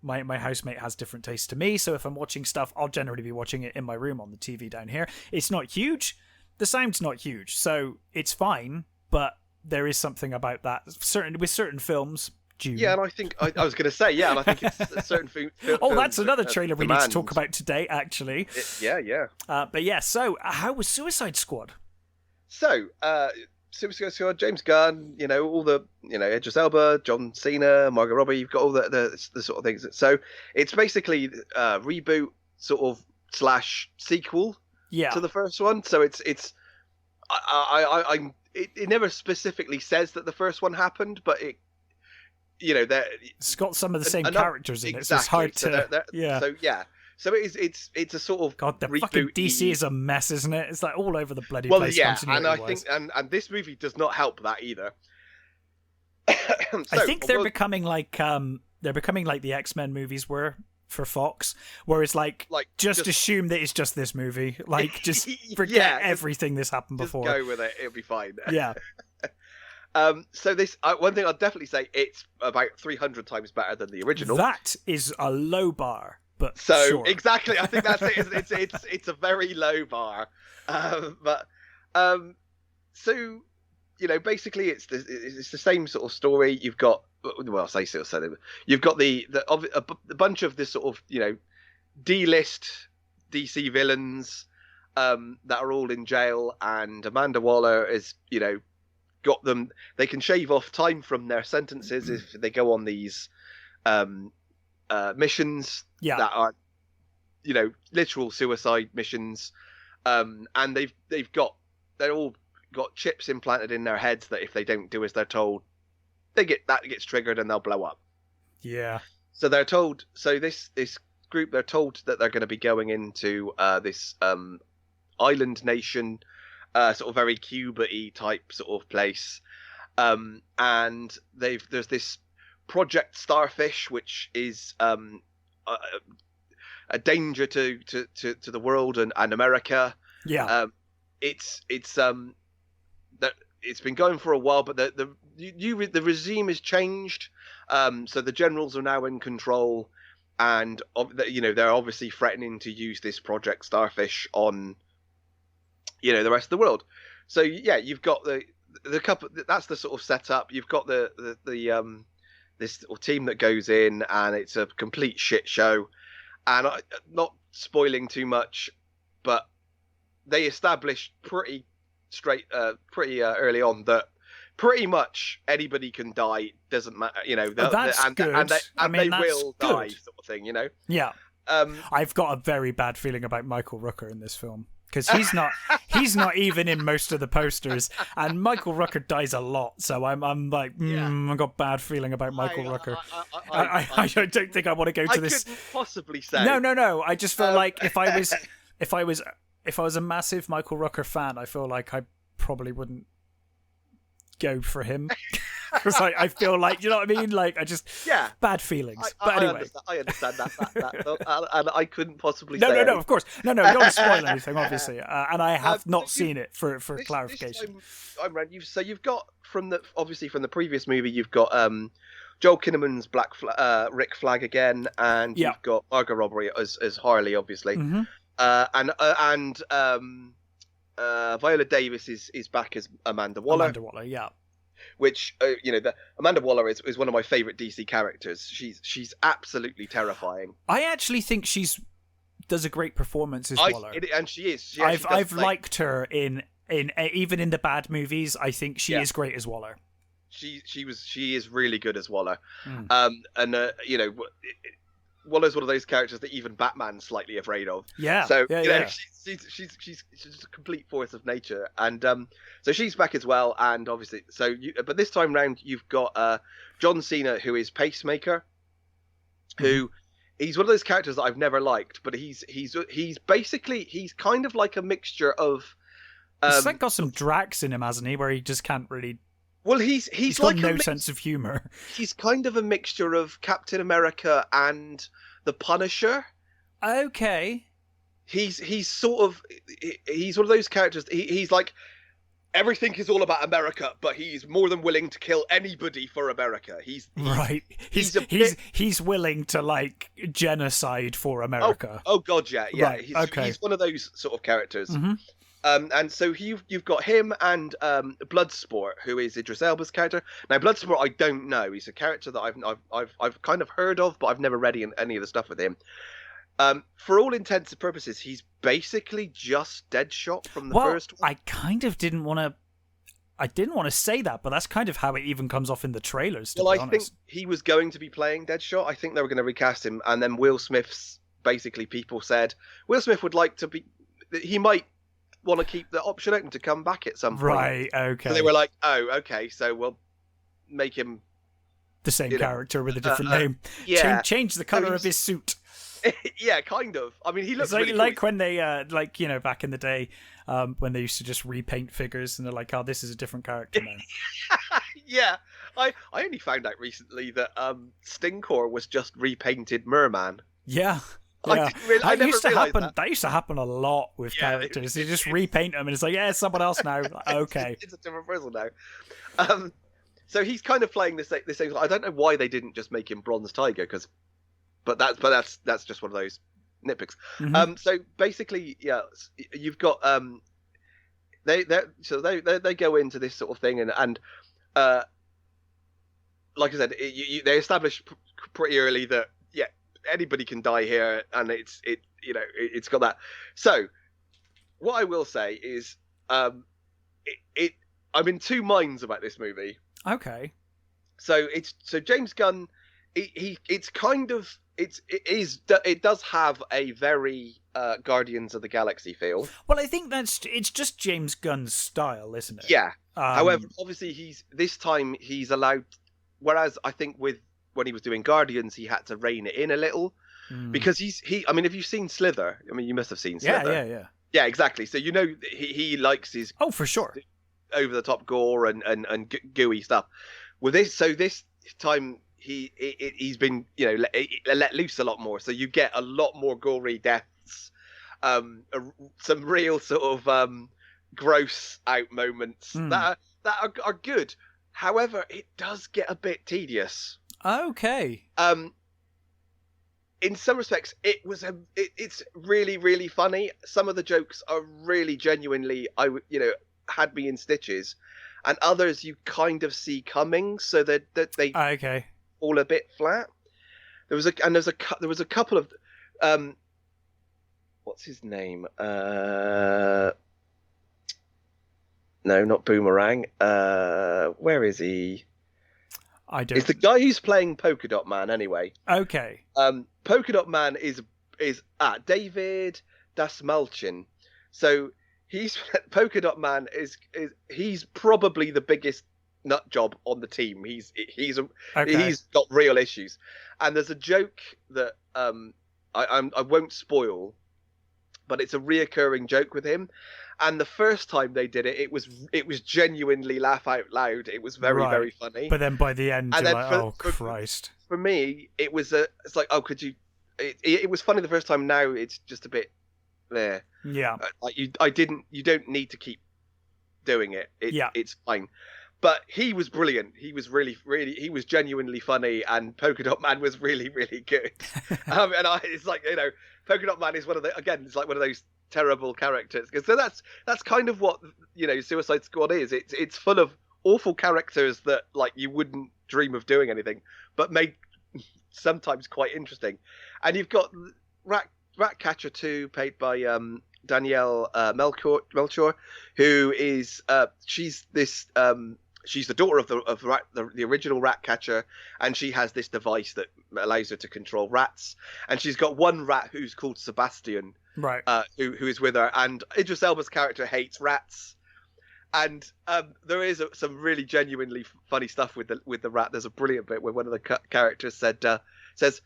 My housemate has different tastes to me, so if I'm watching stuff, I'll generally be watching it in my room on the TV down here. It's not huge. The sound's not huge, so it's fine, but there is something about that. With certain films, June.
Yeah, and I think, I was going to say, and I think it's a certain film.
That's another trailer we need to talk about today, actually.
Yeah.
But yeah, so how was Suicide Squad?
So, Suicide Squad, James Gunn, all the, Idris Elba, John Cena, Margot Robbie, you've got all the sort of things. So it's basically a reboot sort of / sequel to the first one. So it never specifically says that the first one happened, but it's
got some of the same characters in it. So it's hard to,
So it's a sort of
God, the
reboot-y...
fucking DC is a mess, isn't it? It's like all over the bloody
Well,
place.
yeah, and I
continuity-wise.
think and this movie does not help that either.
I think they're becoming like the X-Men movies were for Fox, where it's like just assume that it's just this movie, like just forget everything that's happened before.
Just go with it; it'll be fine.
Yeah.
So this one thing I'll definitely say, it's about 300 times better than the original.
That is a low bar, but
so
sure.
Exactly, I think that's it. It's a very low bar, so basically it's the same sort of story. You've got, well, I say sort of same. You've got a bunch of this sort of D-list DC villains that are all in jail, and Amanda Waller is got them. They can shave off time from their sentences if they go on these missions that are literal suicide missions, and they're all got chips implanted in their heads that if they don't do as they're told, that gets triggered and they'll blow up.
Yeah.
So they're told. So this group, they're told that they're going to be going into this island nation, sort of very Cuba-y type sort of place, and there's this Project Starfish, which is a danger to the world and America.
Yeah.
It's been going for a while, but the regime has changed. So the generals are now in control, and they're obviously threatening to use this Project Starfish on the rest of the world. So yeah, you've got the couple. That's the sort of setup. You've got the this little team that goes in, and it's a complete shit show. And not spoiling too much, but they established pretty early on that pretty much anybody can die. Doesn't matter,
that's good.
They will die, sort of thing,
Yeah. I've got a very bad feeling about Michael Rooker in this film, because he's not even in most of the posters, and Michael Rooker dies a lot. So I'm like, I've got a bad feeling about Michael Rooker. I don't think I want to go to this.
I couldn't possibly say.
No. I just feel like if I was a massive Michael Rooker fan, I feel like I probably wouldn't go for him. Because I feel like, you know what I mean? Like, bad feelings. But anyway.
I understand that and I couldn't possibly say
No, of course. No, don't want to spoil anything, obviously. And I have not seen it for clarification.
So you've got, from the previous movie, you've got Joel Kinnaman's Rick Flag again, and you've got Margot Robbie as Harley, obviously.
Mm-hmm.
And Viola Davis is back as Amanda Waller.
Amanda Waller, yeah.
Which Amanda Waller is one of my favorite DC characters. She's absolutely terrifying.
I actually think does a great performance as Waller,
and she is.
I've liked her in even in the bad movies. I think she is great as Waller.
She is really good as Waller. Waller's one of those characters that even Batman's slightly afraid of.
Yeah.
So she's a complete force of nature, and so she's back as well. And obviously, but this time round you've got John Cena, who is Pacemaker, who he's one of those characters that I've never liked, but he's kind of like a mixture of.
He's like got some Drax in him, hasn't he? Where he just can't really.
Well, he's
got no sense of humor.
He's kind of a mixture of Captain America and the Punisher.
Okay.
He's sort of one of those characters. He's like, everything is all about America, but he's more than willing to kill anybody for America. He's willing to like genocide for America. Oh God, yeah.
Right,
he's one of those sort of characters.
Mm-hmm.
And so you've got him and Bloodsport, who is Idris Elba's character. Now, Bloodsport, I don't know. He's a character that I've kind of heard of, but I've never read any of the stuff with him. For all intents and purposes, he's basically just Deadshot from the first one.
I kind of didn't want to say that, but that's kind of how it even comes off in the trailers.
Well, I think he was going to be playing Deadshot. I think they were going to recast him, and then Will Smith's people said Will Smith would like to be. He might want to keep the option open to come back at some point.
Right, okay.
So they were like, oh, okay, so we'll make him
the same character with a different name.
Yeah.
Change the colour of his suit.
Yeah, kind of. I mean, he looks
It's like
really
like
cool.
when they back in the day, when they used to just repaint figures, and they're like, oh, this is a different character now.
Yeah, I only found out recently that Stinkor was just repainted Merman.
Yeah. Yeah,
I never realised that.
That used to happen a lot with characters. They just repaint them, and it's like, yeah, it's someone else now. Okay,
it's a different person now. So he's kind of playing this same. I don't know why they didn't just make him Bronze Tiger, but that's just one of those nitpicks.
Mm-hmm.
So basically, yeah, you've got they go into this sort of thing, and like I said, they establish pretty early that anybody can die here, and it's got that. So what I will say is, I'm in two minds about this movie.
Okay.
So James Gunn, it does have a very Guardians of the Galaxy feel.
Well, I think it's just James Gunn's style, isn't it?
Yeah. However, obviously he's allowed. Whereas I think when he was doing Guardians, he had to rein it in a little because I mean, have you seen Slither? I mean, you must have seen Slither. Yeah, exactly. So he likes his
for sure
over the top gore and gooey stuff. With this time he's been let loose a lot more, so you get a lot more gory deaths, some real sort of gross out moments that are good. However, it does get a bit tedious.
Okay.
In some respects, it's really, really funny. Some of the jokes are really genuinely, had me in stitches, and others you kind of see coming, so that they fall a bit flat. There was a couple of what's his name? No, not Boomerang. Where is he?
I don't.
It's the guy who's playing Polka Dot Man, anyway.
Okay.
Polka Dot Man is David Dasmalchin. So Polka Dot Man he's probably the biggest nut job on the team. He's got real issues, and there's a joke that I won't spoil, but it's a reoccurring joke with him. And the first time they did it, it was genuinely laugh out loud. It was very, very funny.
But then by the end, you're like, Christ.
For me, it's like, oh, could you? It was funny the first time. Now it's just a bit there.
Yeah.
Like you don't need to keep doing it. It's fine. But he was brilliant. He was he was genuinely funny, and Polka Dot Man was really, really good. It's like, Polka Dot Man is it's like one of those terrible characters. So that's kind of what Suicide Squad is. It's full of awful characters that like you wouldn't dream of doing anything, but made sometimes quite interesting. And you've got Ratcatcher 2, played by Danielle Melchior, who is she's the daughter of the original Ratcatcher, and she has this device that allows her to control rats. And she's got one rat who's called Sebastian,
right?
Who is with her. And Idris Elba's character hates rats. And there is some really genuinely funny stuff with the rat. There's a brilliant bit where one of the characters says,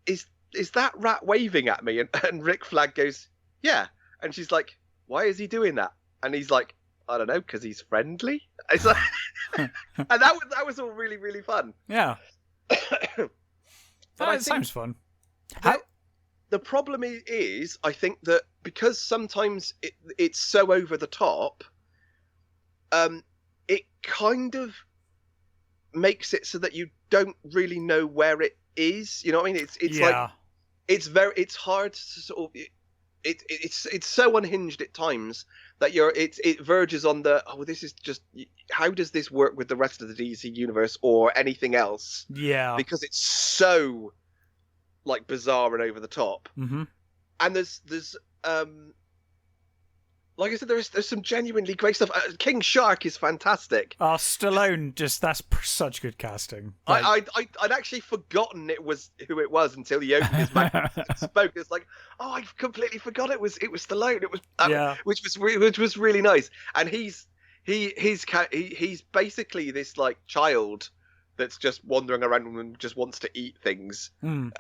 "Is that rat waving at me?" And Rick Flag goes, "Yeah." And she's like, "Why is he doing that?" And he's like, "I don't know, because he's friendly." It's like, and that was all really, really fun.
Yeah. But sounds fun.
The problem is, I think that because sometimes it's so over the top, it kind of makes it so that you don't really know where it is. You know what I mean? It's like it's hard to sort of. It's so unhinged at times that it verges on this is just, how does this work with the rest of the DC universe or anything else?
Yeah,
because it's so like bizarre and over the top.
Mm-hmm.
And there's like I said, there's some genuinely great stuff. King Shark is fantastic.
Stallone, that's such good casting.
Like, I'd actually forgotten who it was until he opened his mouth and spoke. It's like, oh, I completely forgot it was Stallone. It was which was really nice. And he's basically this like child that's just wandering around and just wants to eat things.
Mm.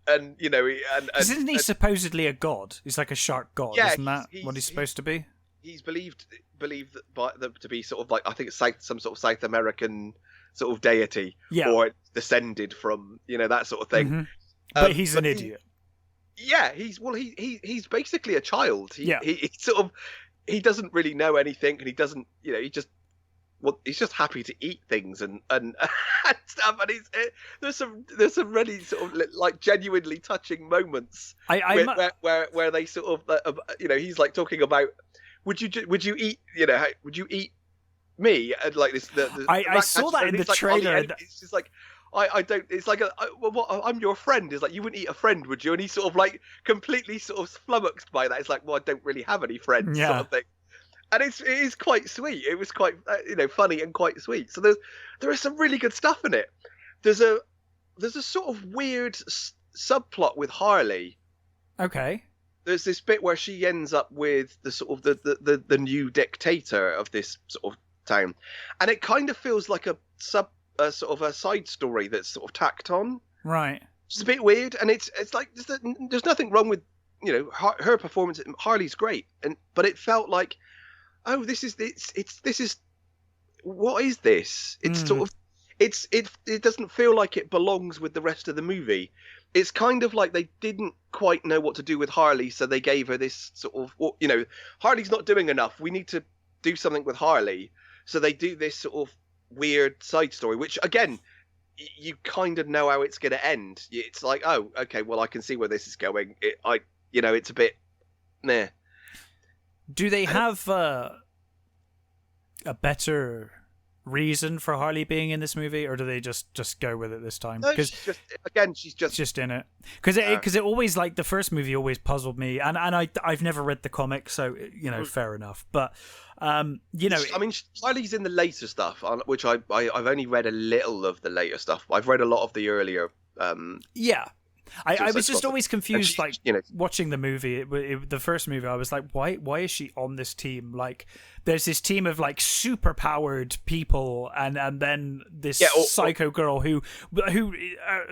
and you know,
because isn't he supposedly a god? He's like a shark god,
yeah,
isn't that what he's supposed to be?
He's believed to be sort of like, I think it's some sort of South American sort of deity, or descended from, you know, that sort of thing.
Mm-hmm. But he's an idiot.
He's basically a child. He sort of, he doesn't really know anything, and he doesn't, you know, he's just happy to eat things and stuff. And there's some really sort of like genuinely touching moments where they sort of, you know, he's like talking about, would you eat, you know, would you eat me? And like this,
I saw that in the trailer.
It's just like, I don't. It's like I'm your friend. It's like, you wouldn't eat a friend, would you? And he's sort of like completely sort of flummoxed by that. It's like, well, I don't really have any friends, sort of thing. And it is quite sweet. It was quite you know, funny and quite sweet. So there is some really good stuff in it. There's a sort of weird subplot with Harley.
Okay.
There's this bit where she ends up with the sort of the new dictator of this sort of town, and it kind of feels like a sort of a side story that's sort of tacked on.
Right.
It's a bit weird, and it's like there's nothing wrong with, you know, her performance. Harley's great, but it felt like, oh, this is what is this? It's sort of it doesn't feel like it belongs with the rest of the movie. It's kind of like they didn't quite know what to do with Harley, so they gave her this sort of, you know, Harley's not doing enough. We need to do something with Harley. So they do this sort of weird side story, which again, you kind of know how it's going to end. It's like, oh, okay, well, I can see where this is going. You know, it's a bit, meh.
Do they have a better reason for Harley being in this movie, or do they just go with it this time?
No, she's just
in it, because it always, like, the first movie always puzzled me, and I've never read the comic, so, you know, fair enough. But you know,
I mean, Harley's in the later stuff, which I've only read a little of the later stuff. I've read a lot of the earlier.
I was just always confused, like,
you know,
watching the movie, the first movie. I was like, why is she on this team? Like, there's this team of like super powered people, and then this psycho girl who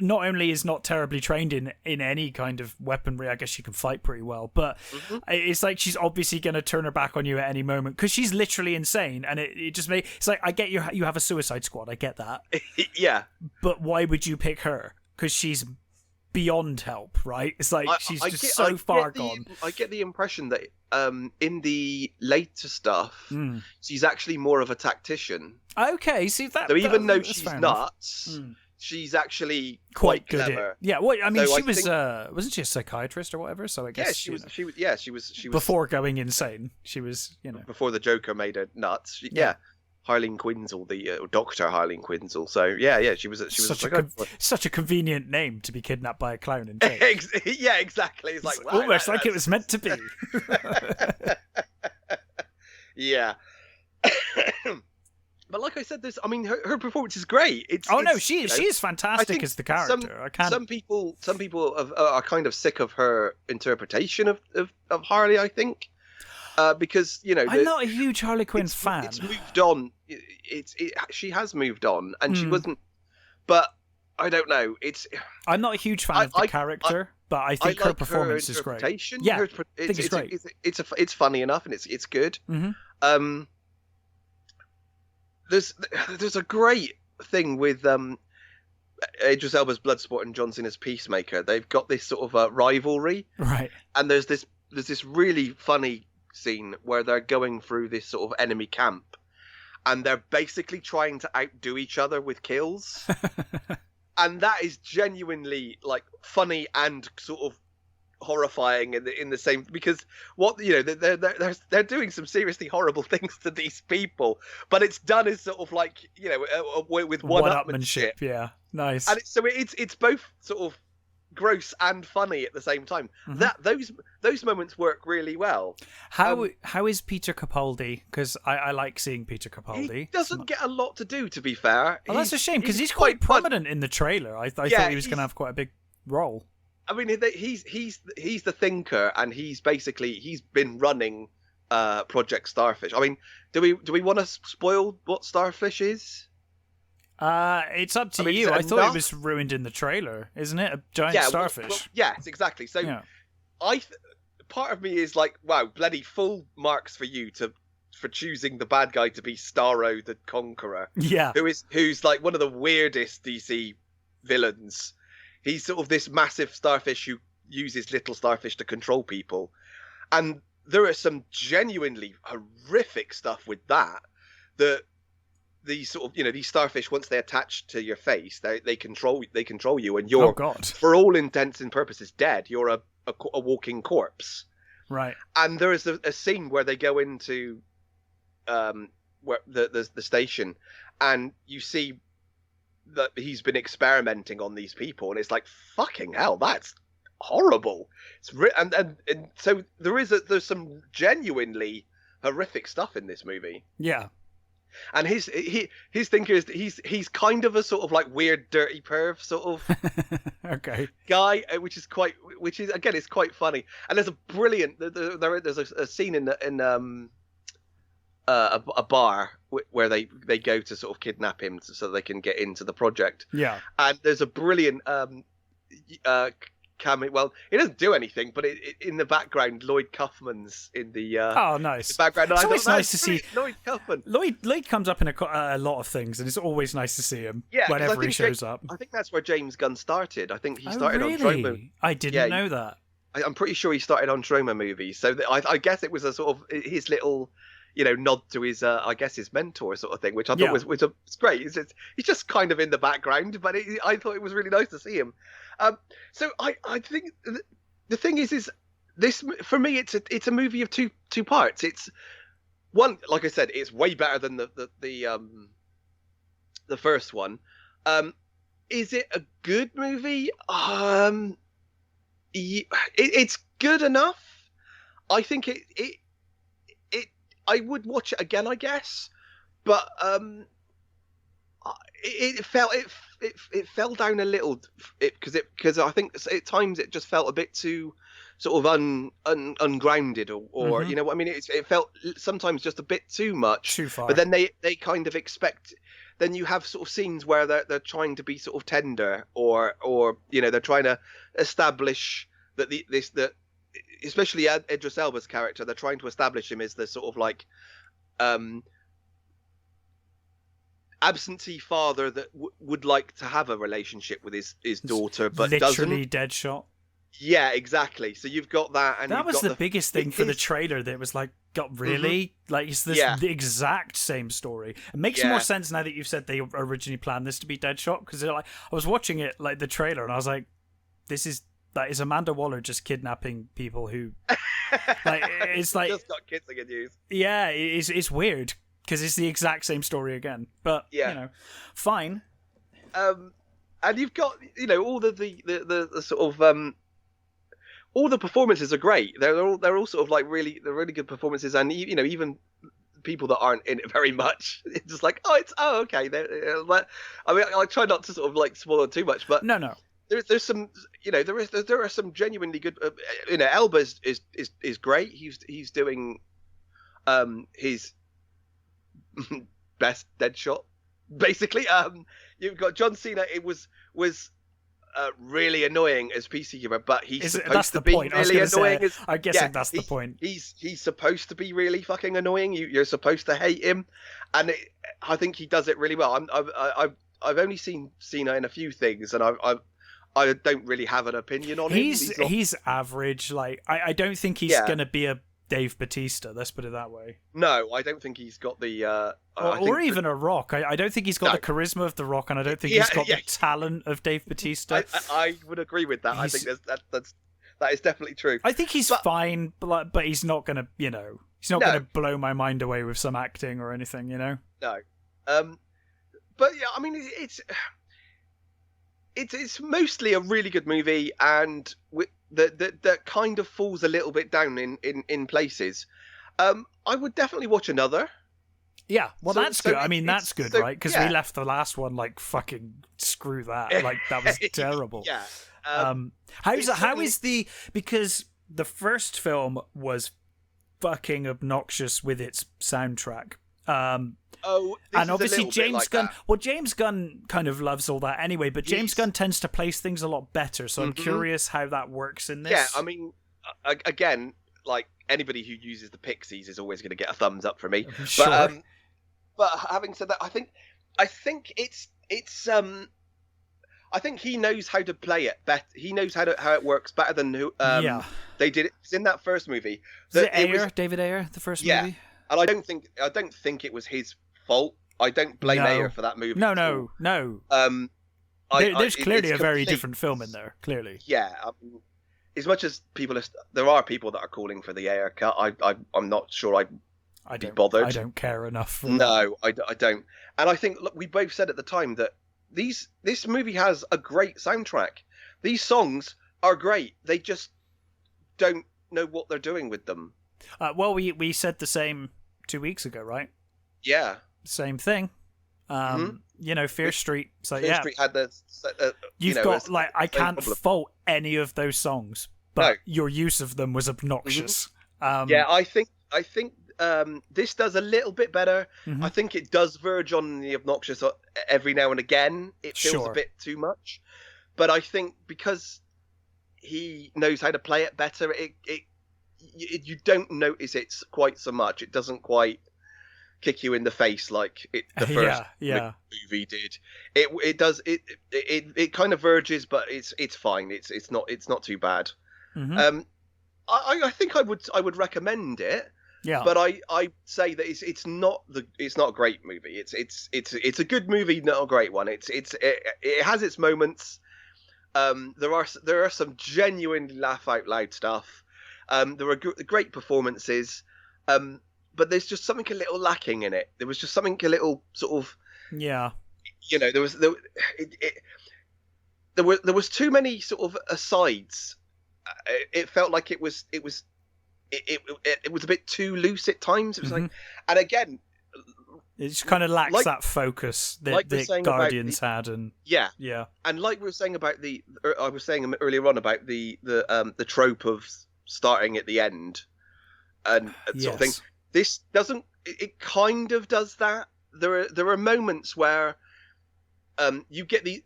not only is not terribly trained in any kind of weaponry. I guess she can fight pretty well, but it's like she's obviously going to turn her back on you at any moment, because she's literally insane. And it just it's like, I get you have a Suicide Squad, I get that.
Yeah,
but why would you pick her? Because she's beyond help, right? It's like she's just so far gone.
I get the impression that in the later stuff, she's actually more of a tactician.
Okay, see that.
So even though she's nuts, she's actually quite
good
clever.
Yeah, well, I mean, she was wasn't she a psychiatrist or whatever? So I guess
she was. She was
before going insane. She was, you know,
before the Joker made her nuts. Harleen Quinzel, the Dr. Harleen Quinzel. So yeah, she was
such a convenient name to be kidnapped by a clown in jail.
Yeah, exactly. It's like, wow,
almost like it was meant to be. Yeah. But like I said, her performance is great. She is fantastic as the character.
Some people are kind of sick of her interpretation of Harley, I think. Because, you know,
I'm not a huge Harley Quinn fan.
It's moved on. She has moved on, and she wasn't. But I don't know.
I'm not a huge fan of the character, but I think her performance is great. Yeah, I think it's great.
It's funny enough, and it's good.
Mm-hmm.
There's a great thing with Idris Elba's Bloodsport and John Cena's Peacemaker. They've got this sort of rivalry,
right?
And there's this really funny scene where they're going through this sort of enemy camp, and they're basically trying to outdo each other with kills. And that is genuinely like funny and sort of horrifying in the same, because they're doing some seriously horrible things to these people, but it's done as sort of like, you know, with one-upmanship.
Yeah, nice.
And it's both sort of gross and funny at the same time. Mm-hmm. Those moments work really well.
How is Peter Capaldi? Because I like seeing Peter Capaldi.
He doesn't get a lot to do, to be fair.
Oh, that's a shame, because he's quite prominent in the trailer. I thought he was going to have quite a big role.
I mean, he's the thinker, and he's been running Project Starfish. I mean, do we want to spoil what Starfish is?
It's up to
I mean,
you.
is it
I thought it
enough?
was ruined in the trailer, isn't it? A giant
Yeah,
starfish.
yes, exactly. So
Yeah.
Part of me is like, wow, bloody full marks for you for choosing the bad guy to be Starro the Conqueror,
Yeah.
who's like one of the weirdest DC villains. He's sort of this massive starfish who uses little starfish to control people, and there is some genuinely horrific stuff with that. That these sort of, these starfish, once they attach to your face, they control you, and
Oh
you're,
God.
for all intents and purposes, dead. You're a walking corpse.
Right.
And there is a scene where they go into where the station, and you see that he's been experimenting on these people, and it's like, fucking hell, that's horrible. And so there's some genuinely horrific stuff in this movie.
Yeah.
And his thing is that he's kind of a sort of like weird dirty perv sort of
Okay.
guy, which is again, it's quite funny. And there's a brilliant there's a scene in a bar where they go to sort of kidnap him so they can get into the project.
Yeah.
And there's a brilliant cameo. Well, he doesn't do anything, but in the background, Lloyd Kaufman's in the
Oh, nice.
the background. And
It's
I
always
thought,
nice to see
Lloyd Kaufman.
Lloyd comes up in a lot of things, and it's always nice to see him.
Yeah, 'cause
whenever he shows up.
I think that's where James Gunn started. I think he
Oh,
started on
really?
Troma.
I didn't know that.
I'm pretty sure he started on Troma movies. So I guess it was a sort of his little, nod to his, I guess, his mentor sort of thing, which I thought was great. He's just kind of in the background, but I thought it was really nice to see him. So I think the thing is this, for me, it's a movie of two parts. It's one, like I said, it's way better than the first one. Is it a good movie? It's good enough. I think it I would watch it again, I guess, but it fell down a little because I think at times it just felt a bit too sort of ungrounded or you know what I mean. It felt sometimes just a bit too much,
Too far.
but then they kind of expect. Then you have sort of scenes where they're trying to be sort of tender or they're trying to establish that especially Idris Elba's character, they're trying to establish him as the sort of like absentee father that would like to have a relationship with his daughter, but
literally
doesn't.
Deadshot.
Yeah, exactly. So you've got that, and
That was the biggest thing for the trailer. That was like, like it's the exact same story. It makes more sense now that you've said they originally planned this to be Deadshot, because like I was watching it like the trailer, and I was like, is Amanda Waller just kidnapping people who like it's like
just got kissing and use.
Yeah, it's weird because it's the exact same story again, but fine.
And you've got all the sort of all the performances are great. They're all sort of like really good performances, and even people that aren't in it very much, it's just like okay. But I mean, I try not to sort of like spoil it too much, but
no.
There's some there are some genuinely good. Elba is great. He's doing his best Deadshot, basically. You've got John Cena. It was really annoying as PC humor, but he's supposed to be really annoying.
I'm guessing that's the point.
He's supposed to be really fucking annoying. You're supposed to hate him, and I think he does it really well. I've only seen Cena in a few things, and I don't really have an opinion on him.
He's average. Like I don't think he's gonna be a Dave Bautista. Let's put it that way.
No, I don't think he's got the
or even a Rock. I don't think he's got the charisma of the Rock, and I don't think he's got the talent of Dave Bautista.
I would agree with that. I think that is definitely true.
I think he's fine, but he's not gonna he's not gonna blow my mind away with some acting or anything. No.
But yeah, I mean it's mostly a really good movie, and that kind of falls a little bit down in places. I would definitely watch another.
Yeah, well, that's good. I mean, that's good, right? Because we left the last one like fucking screw that. Like that was terrible.
Yeah.
Because the first film was fucking obnoxious with its soundtrack. And obviously James Gunn.
That.
Well, James Gunn kind of loves all that anyway, but James Gunn tends to place things a lot better. So I'm curious how that works in this.
Yeah, I mean, again, like anybody who uses the Pixies is always going to get a thumbs up from me.
Sure.
But having said that, I think it's I think he knows how to play it better. He knows how it works better than they did it in that first movie.
Was it Ayer, David Ayer, the first movie?
And I don't think it was his fault. I don't blame Ayer for that movie.
No. There's clearly a very different film in there. Clearly.
Yeah. As much as there are people that are calling for the Ayer cut, I'm not sure I'd be bothered.
I don't care enough for
that. I don't. And I think, look, we both said at the time that this movie has a great soundtrack. These songs are great. They just don't know what they're doing with them.
Well, we said the same 2 weeks ago, right?
Yeah.
Same thing. Fear Street. So
Fear Street had the.
I can't fault any of those songs, but your use of them was obnoxious.
I think this does a little bit better. I think it does verge on the obnoxious every now and again. It feels a bit too much, but I think because he knows how to play it better, you don't notice it quite so much. It doesn't quite kick you in the face like the first movie did. It does. It kind of verges, but it's fine. It's not too bad. I think I would recommend it.
Yeah.
But I say that it's not a great movie. It's a good movie, not a great one. It has its moments. There are some genuinely laugh out loud stuff. There are great performances. But there's just something a little lacking in it. There was just something a little sort of there was too many sort of asides. It felt like it was a bit too loose at times. It was like, and again,
it just kind of lacks that focus that the Guardians had, and and like we were saying about I was saying earlier on about the trope of starting at the end and sort of thing. This doesn't. It kind of does that. There are moments where you get the.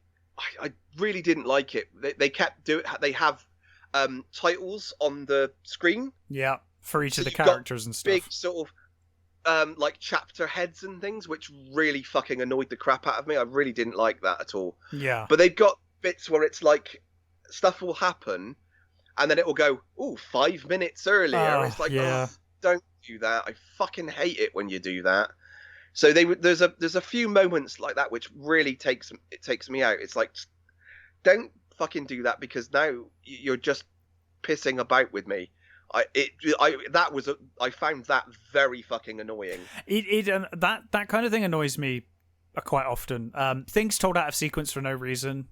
I really didn't like it. They kept doing. They have titles on the screen. Yeah, for each of the characters and stuff.
Big sort of like chapter heads and things, which really fucking annoyed the crap out of me. I really didn't like that at all.
Yeah.
But they've got bits where it's like stuff will happen, and then it will go, 5 minutes earlier. It's like, don't do that. I fucking hate it when you do that. So there's a few moments like that which really takes me out. It's like, don't fucking do that, because now you're just pissing about with me. I found that very fucking annoying.
That kind of thing annoys me quite often. Things told out of sequence for no reason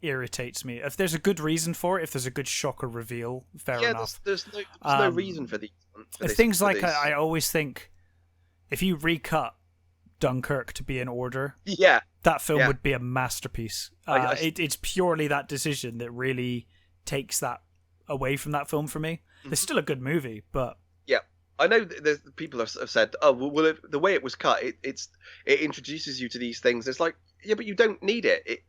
irritates me. If there's a good reason for it, if there's a good shock or reveal, fair enough.
There's no reason for these.
Things like I always think, if you recut Dunkirk to be in order, that film would be a masterpiece. It's purely that decision that really takes that away from that film for me. It's still a good movie, but
I know there's people have said, the way it was cut, it introduces you to these things. It's like, but you don't need it.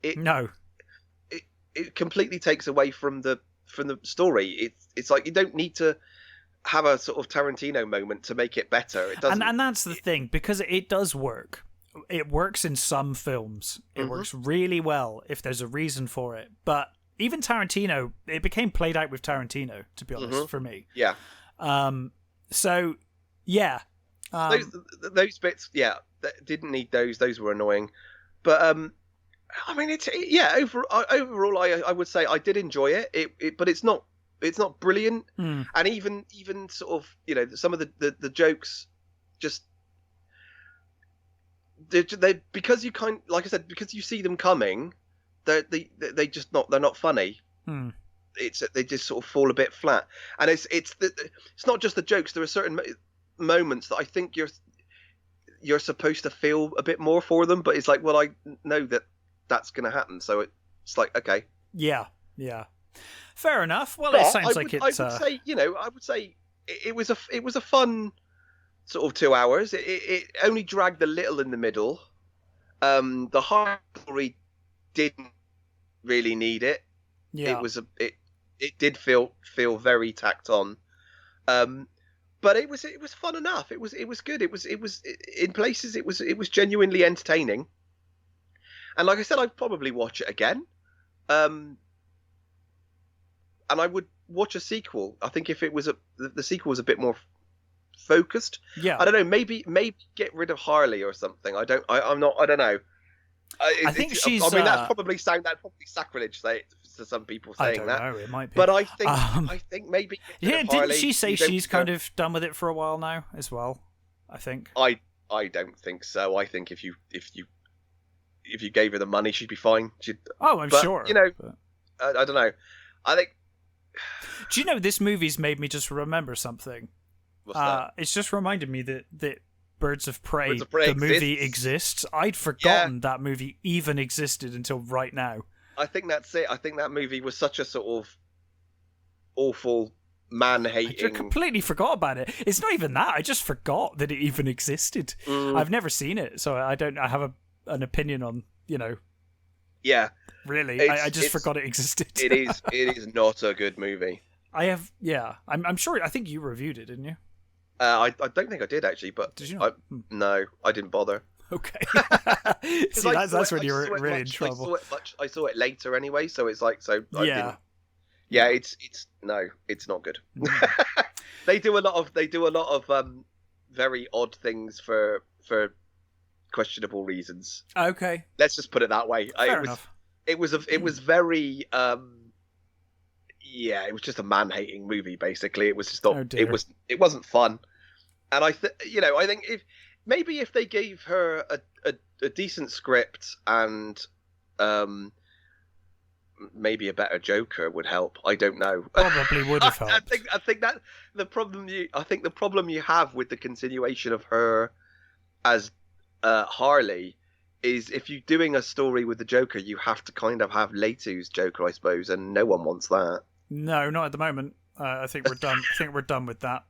It completely takes away from the story. It's like you don't need to have a sort of Tarantino moment to make it better. It doesn't,
and that's the thing, because it does work. It works in some films. It works really well if there's a reason for it. But even Tarantino, it became played out with Tarantino, to be honest, for me.
Yeah.
So, yeah.
Those bits, didn't need those. Those were annoying. But, I mean, overall, I would say I did enjoy it. But it's not brilliant. And even sort of, some of the jokes just, they because you like I said, because you see them coming, they're not funny. They just sort of fall a bit flat, and it's not just the jokes. There are certain moments that I think you're supposed to feel a bit more for them, but it's like, well, I know that's going to happen, so it's like, okay,
yeah, fair enough. Well, it sounds like it's.
I would say it was a fun sort of 2 hours. It only dragged a little in the middle. The hard story didn't really need it.
Yeah.
It did feel very tacked on. But it was fun enough. It was good. It was in places it was genuinely entertaining. And like I said, I'd probably watch it again. And I would watch a sequel. I think if it was the sequel was a bit more focused.
Yeah.
I don't know. Maybe get rid of Harley or something. I don't know.
I think she's.
I mean, that's probably sacrilege to some people saying that.
I don't know. It might be.
But I think maybe.
Yeah. Didn't
Harley,
she say she's kind of done with it for a while now as well? I think.
I don't think so. I think if you gave her the money, she'd be fine.
I'm sure.
You know, I don't know. I think.
Do you know this movie's made me just remember something?
What's that?
It's just reminded me that Birds of Prey
the
movie exists. I'd forgotten that movie even existed until right now.
I think that's it. I think that movie was such a sort of awful man-hating.
I completely forgot about it. It's not even that. I just forgot that it even existed. I've never seen it, so I have an opinion on,
Yeah.
Really, I just forgot it existed.
It is not a good movie.
I'm sure. I think you reviewed it, didn't you?
I don't think I did actually, but
did you not?
No, I didn't bother.
Okay. See, that's when you were really in trouble.
I saw it later anyway, so it's like
yeah.
Yeah, it's not good. They do a lot of very odd things for questionable reasons.
Okay.
Let's just put it that way.
Fair enough.
It was very yeah, it was just a man-hating movie basically. It was just it wasn't fun. And I think if they gave her a decent script and maybe a better Joker would help. I don't know.
Probably would have helped.
I think that the problem you have with the continuation of her as Harley is if you're doing a story with the Joker, you have to kind of have Leto's Joker, I suppose, and no one wants that.
No, not at the moment. I think we're done. I think we're done with that.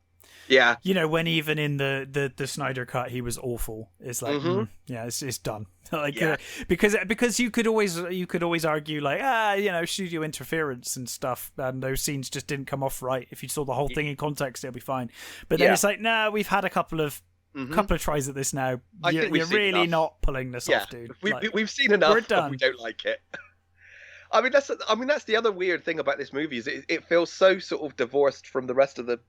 Yeah.
When even in the Snyder cut he was awful. It's like yeah, it's done. Because you could always argue like studio interference and stuff, and those scenes just didn't come off right. If you saw the whole thing in context, it'll be fine. But then it's like, nah, we've had a couple of tries at this now. You're really not pulling this off, dude.
We've seen enough.
We're done.
And we don't like it. I mean, that's the other weird thing about this movie is it feels so sort of divorced from the rest of the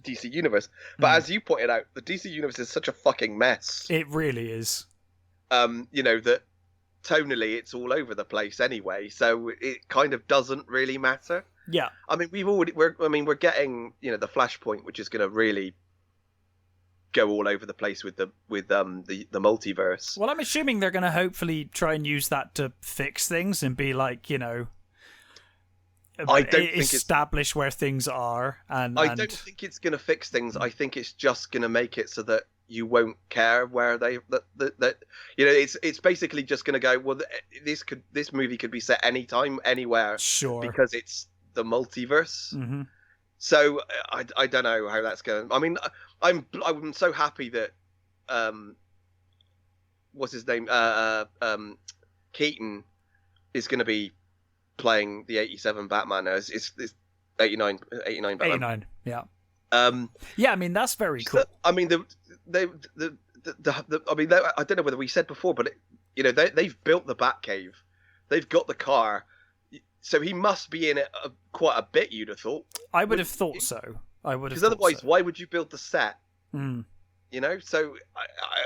DC universe. But as you pointed out, the DC universe is such a fucking mess.
It really is.
That tonally it's all over the place anyway, so it kind of doesn't really matter.
Yeah.
I mean, we're getting the Flashpoint, which is going to really go all over the place with the multiverse.
Well, I'm assuming they're going to hopefully try and use that to fix things and be like,
I don't think
establish where things are. And
I don't think it's going to fix things. I think it's just going to make it so that you won't care where it's basically just going to go, well, this movie could be set anytime, anywhere.
Sure.
Because it's the multiverse.
Mm-hmm.
So I don't know how that's going. I mean, I'm so happy that what's his name, Keaton is going to be playing the 87 Batman. It's 89 Batman.
89, yeah. I mean that's very cool.
I mean I don't know whether we said before, but they've built the Batcave, they've got the car. So he must be in it quite a bit, you'd have thought.
I would have thought so.
Because otherwise, why would you build the set? So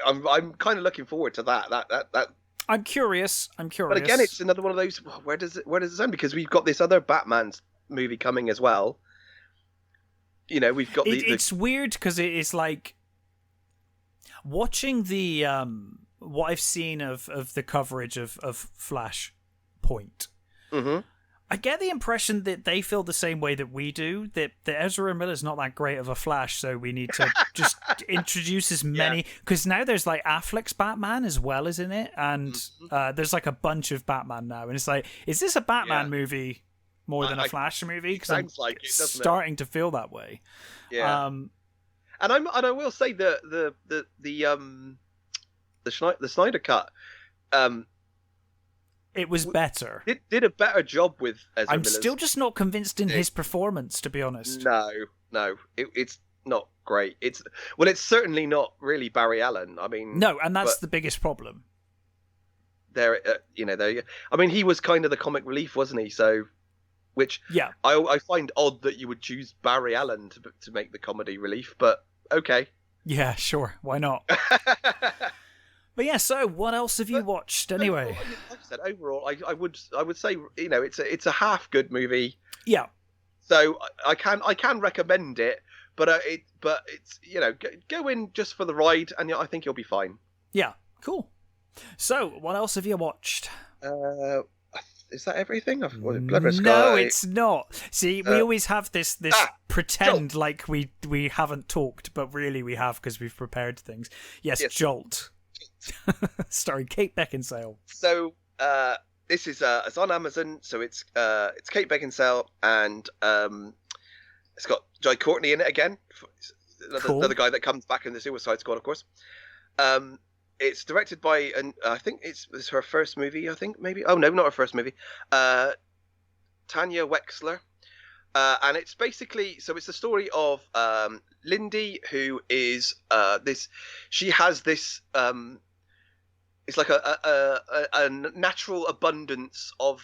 I'm kind of looking forward to that.
I'm curious.
But again, it's another one of those. Where does it end? Because we've got this other Batman movie coming as well. We've got
it's weird because it's like watching the what I've seen of the coverage of Flashpoint.
Mm-hmm.
I get the impression that they feel the same way that we do, that Ezra Miller's not that great of a Flash, so we need to just introduce as many... Because now there's like Affleck's Batman as well as in it, and there's like a bunch of Batman now, and it's like, is this a Batman movie more than a Flash movie? Because I'm
like it,
starting to feel that way.
Yeah. And I will say the Snyder cut um
It was better.
did a better job with Ezra
I'm
Miller's.
still just not convinced in his performance, to be honest.
No, it's not great. It's certainly not really Barry Allen. I mean,
no, and that's the biggest problem.
There, I mean, he was kind of the comic relief, wasn't he? So, which
yeah,
I find odd that you would choose Barry Allen to make the comedy relief, but okay.
Yeah, sure, why not? But yeah, so what else have you watched anyway?
Like I said, overall, I would say it's a half good movie.
Yeah.
So I can recommend it, but it's go in just for the ride, and I think you'll be fine.
Yeah, cool. So what else have you watched?
Is that everything?
No, it's not. See, we always have this pretend Jolt. Like we haven't talked, but really we have because we've prepared things. Yes. Jolt. Starring Kate Beckinsale.
So this is it's on Amazon, so it's Kate Beckinsale, and it's got Jai Courtney in it again, another guy that comes back in the Suicide Squad, of course. It's directed by, and I think it's her first movie. I think maybe. Oh no, not her first movie. Tanya Wexler, and it's basically it's the story of Lindy, who is this. She has this. It's like a natural abundance of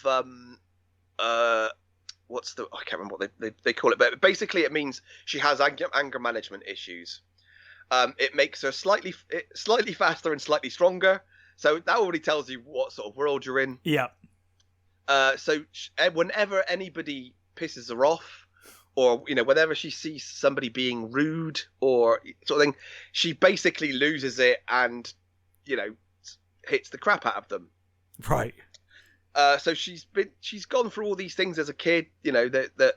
what's the I can't remember what they call it, but basically it means she has anger management issues. It makes her slightly faster and slightly stronger, so that already tells you what sort of world you're in.
Yeah.
So whenever anybody pisses her off, or whenever she sees somebody being rude or sort of thing, she basically loses it and hits the crap out of them.
Right.
So she's gone through all these things as a kid, that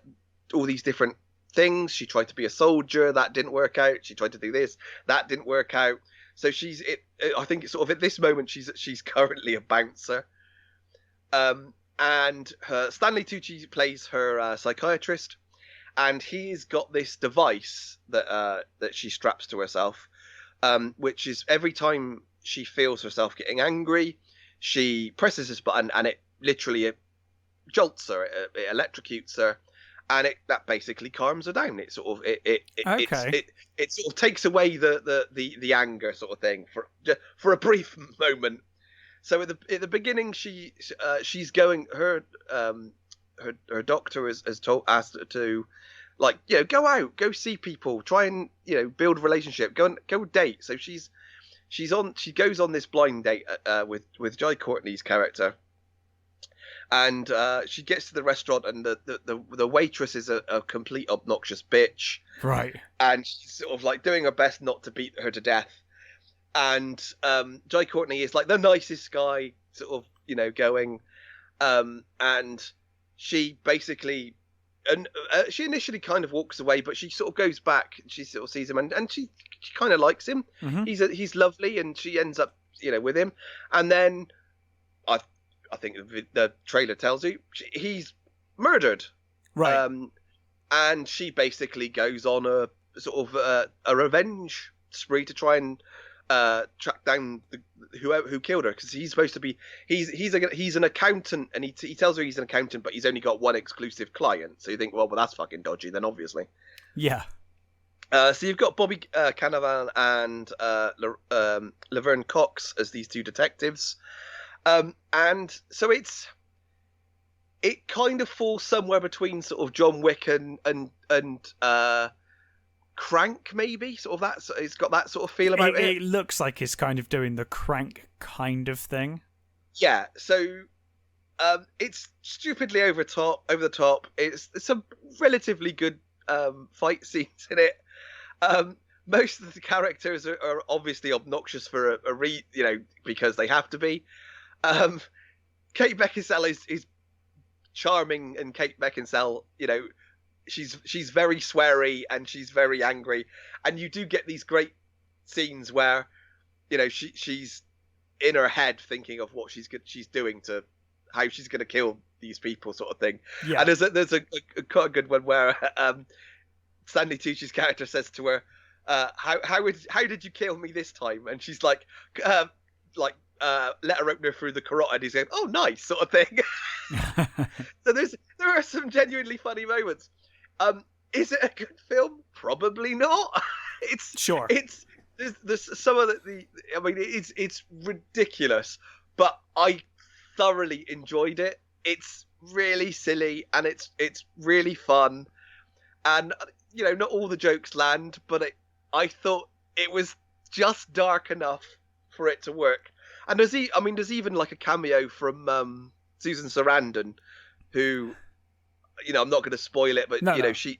all these different things. She tried to be a soldier, that didn't work out. She tried to do this, that didn't work out. So I think it's sort of at this moment she's currently a bouncer. And Stanley Tucci plays her psychiatrist, and he's got this device that she straps to herself, which is every time she feels herself getting angry, she presses this button and it literally jolts her, it electrocutes her, and that basically calms her down. It sort of it sort of takes away the anger sort of thing for a brief moment. So at the beginning, she's going her doctor has asked her to, like, go out, go see people, try and build a relationship, go date. So she goes on this blind date with Jai Courtney's character, and she gets to the restaurant, and the waitress is a complete obnoxious bitch,
right? And
she's sort of like doing her best not to beat her to death. And Jai Courtney is like the nicest guy, sort of going, and she basically, and she initially kind of walks away, but she sort of goes back. She sort of sees him, and she kind of likes him.
Mm-hmm.
He's lovely, and she ends up with him. And then I think the trailer tells you he's murdered,
right?
And she basically goes on a sort of a revenge spree to try and track down who killed her, because he's supposed to be he's an accountant, and he tells her he's an accountant, but he's only got one exclusive client. So you think, well that's fucking dodgy then, obviously.
Yeah.
So you've got Bobby Cannavale and Laverne Cox as these two detectives, and so it kind of falls somewhere between sort of John Wick and Crank, maybe, sort of that. So it's got that sort of feel about it.
It looks like it's kind of doing the Crank kind of thing.
Yeah. So it's stupidly over the top. It's some relatively good fight scenes in it. Most of the characters are obviously obnoxious for because they have to be. Kate Beckinsale is charming, and Kate Beckinsale, she's very sweary and she's very angry, and you do get these great scenes where she's in her head thinking of what she's doing to how she's going to kill these people, sort of thing.
Yeah.
And there's a quite a good one where Stanley Tucci's character says to her, how did you kill me this time? And she's like, uh, letter opener through the carotid. He's going, oh, nice, sort of thing. So there are some genuinely funny moments. Is it a good film? Probably not. There's some of the I mean, it's ridiculous, but I thoroughly enjoyed it. It's really silly and it's really fun, and not all the jokes land, but I thought it was just dark enough for it to work. And there's even like a cameo from Susan Sarandon, who, I'm not going to spoil it, but she's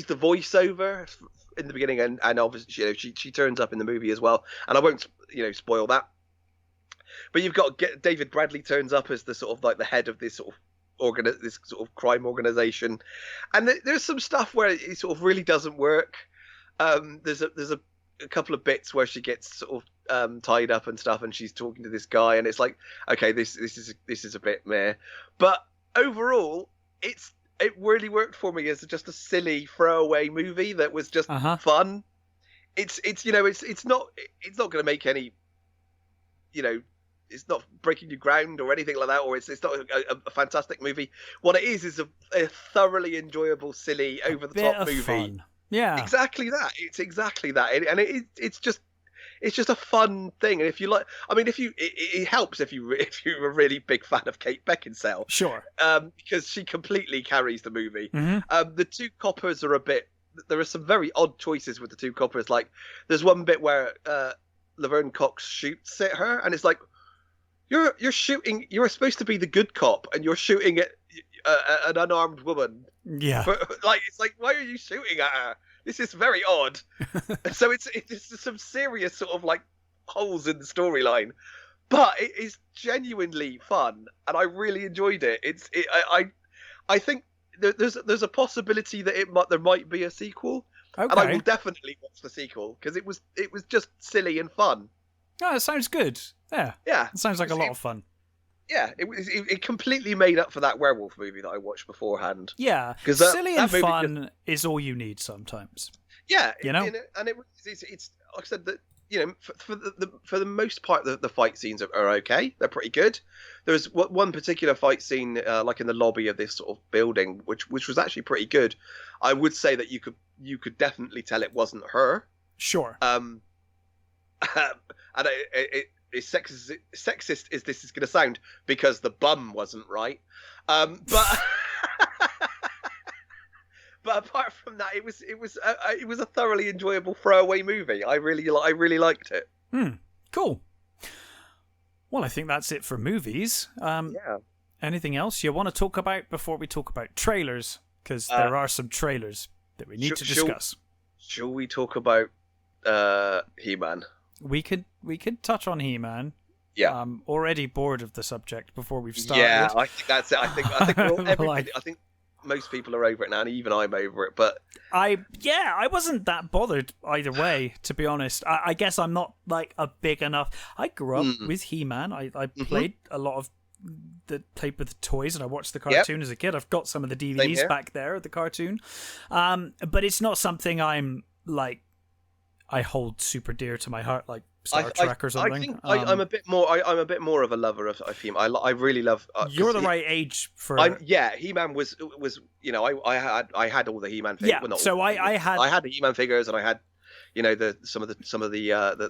the voiceover in the beginning, and obviously she turns up in the movie as well, and I won't spoil that. But you've got David Bradley turns up as the sort of like the head of this sort of crime organization, and there's some stuff where it sort of really doesn't work. There's a couple of bits where she gets sort of tied up and stuff, and she's talking to this guy, and it's like, okay, this is a bit meh, but overall it really worked for me as just a silly throwaway movie that was just fun. It's not going to make any, it's not breaking new ground or anything like that, or it's not a fantastic movie. What it is a thoroughly enjoyable, silly, over the top movie.
Fun. Yeah,
exactly that. It's exactly that, and it's just a fun thing. And if you like, I mean, it helps if you're a really big fan of Kate Beckinsale,
sure,
because she completely carries the movie.
Mm-hmm.
The two coppers are there are some very odd choices with the two coppers. Like, there's one bit where Laverne Cox shoots at her, and it's like, you're shooting. You're supposed to be the good cop, and you're shooting at an unarmed woman.
Yeah.
It's like, why are you shooting at her? This is very odd. So it's some serious sort of like holes in the storyline, but it is genuinely fun, and I really enjoyed it. I think there's a possibility that there might be a sequel, and I will definitely watch the sequel because it was just silly and fun.
Oh, it sounds good. Yeah. It sounds like a lot of fun.
Yeah, it completely made up for that werewolf movie that I watched beforehand.
Yeah, because silly and fun is all you need sometimes.
Yeah,
and
it's like I said, that for the most part the fight scenes are okay. They're pretty good. There's one particular fight scene like in the lobby of this sort of building, which was actually pretty good. I would say that you could definitely tell it wasn't her.
Sure.
And as sexist as this is going to sound, because the bum wasn't right, but but apart from that, it was a thoroughly enjoyable throwaway movie. I really liked it.
Cool. Well, I think that's it for movies.
Yeah.
Anything else you want to talk about before we talk about trailers? Because there are some trailers that we need to discuss.
Shall we talk about He-Man?
We could touch on He-Man.
Yeah.
I'm already bored of the subject before we've started.
Yeah, I think that's it. I think we're all, I think most people are over it now, and even I'm over it. But
I wasn't that bothered either way, to be honest. I guess I'm not like a big enough. I grew up with He-Man. I played a lot of played with the toys, and I watched the cartoon as a kid. I've got some of the DVDs back there of the cartoon, but it's not something I'm like. I hold super dear to my heart, like Star Trek or something.
I think I'm a bit more. I'm a bit more of a lover of He-Man. I really love.
You're the right age for.
He-Man was. I had all the He-Man figures.
Yeah.
Well,
so I had
the He-Man figures, and I had, some of the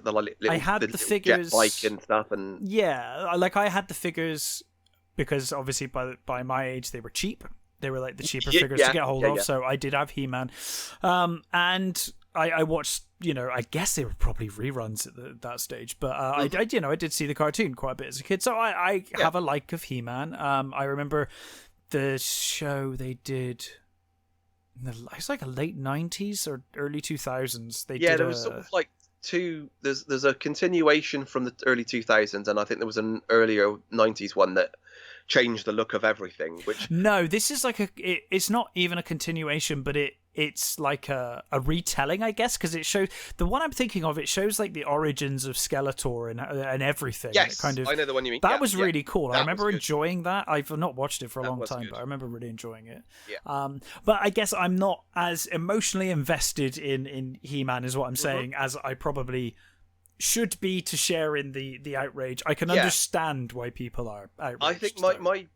little,
I had the figures,
jet bike and stuff, and
I had the figures because obviously by my age they were cheap. They were like the cheaper figures to get hold of. So I did have He-Man, and I watched. I guess they were probably reruns at that stage, but I did see the cartoon quite a bit as a kid, so I have a like of He-Man. I remember the show they did. It's like a late 90s or early 2000s.
There was sort of like two. There's a continuation from the early 2000s, and I think there was an earlier 90s one that changed the look of everything. Which
no, this is like it's not even a continuation, but it it's like a retelling, I guess, because it shows the one I'm thinking of. It shows like the origins of Skeletor and everything.
Yes,
it kind of,
I know the one you mean.
That was really cool. I remember
was good.
enjoying that. I've not watched it for a
That
long
was
time,
good.
but I remember really enjoying it.
Yeah.
But I guess I'm not as emotionally invested in He-Man, is what I'm saying, as I probably should be to share in the outrage. I can understand why people are outraged.
I think my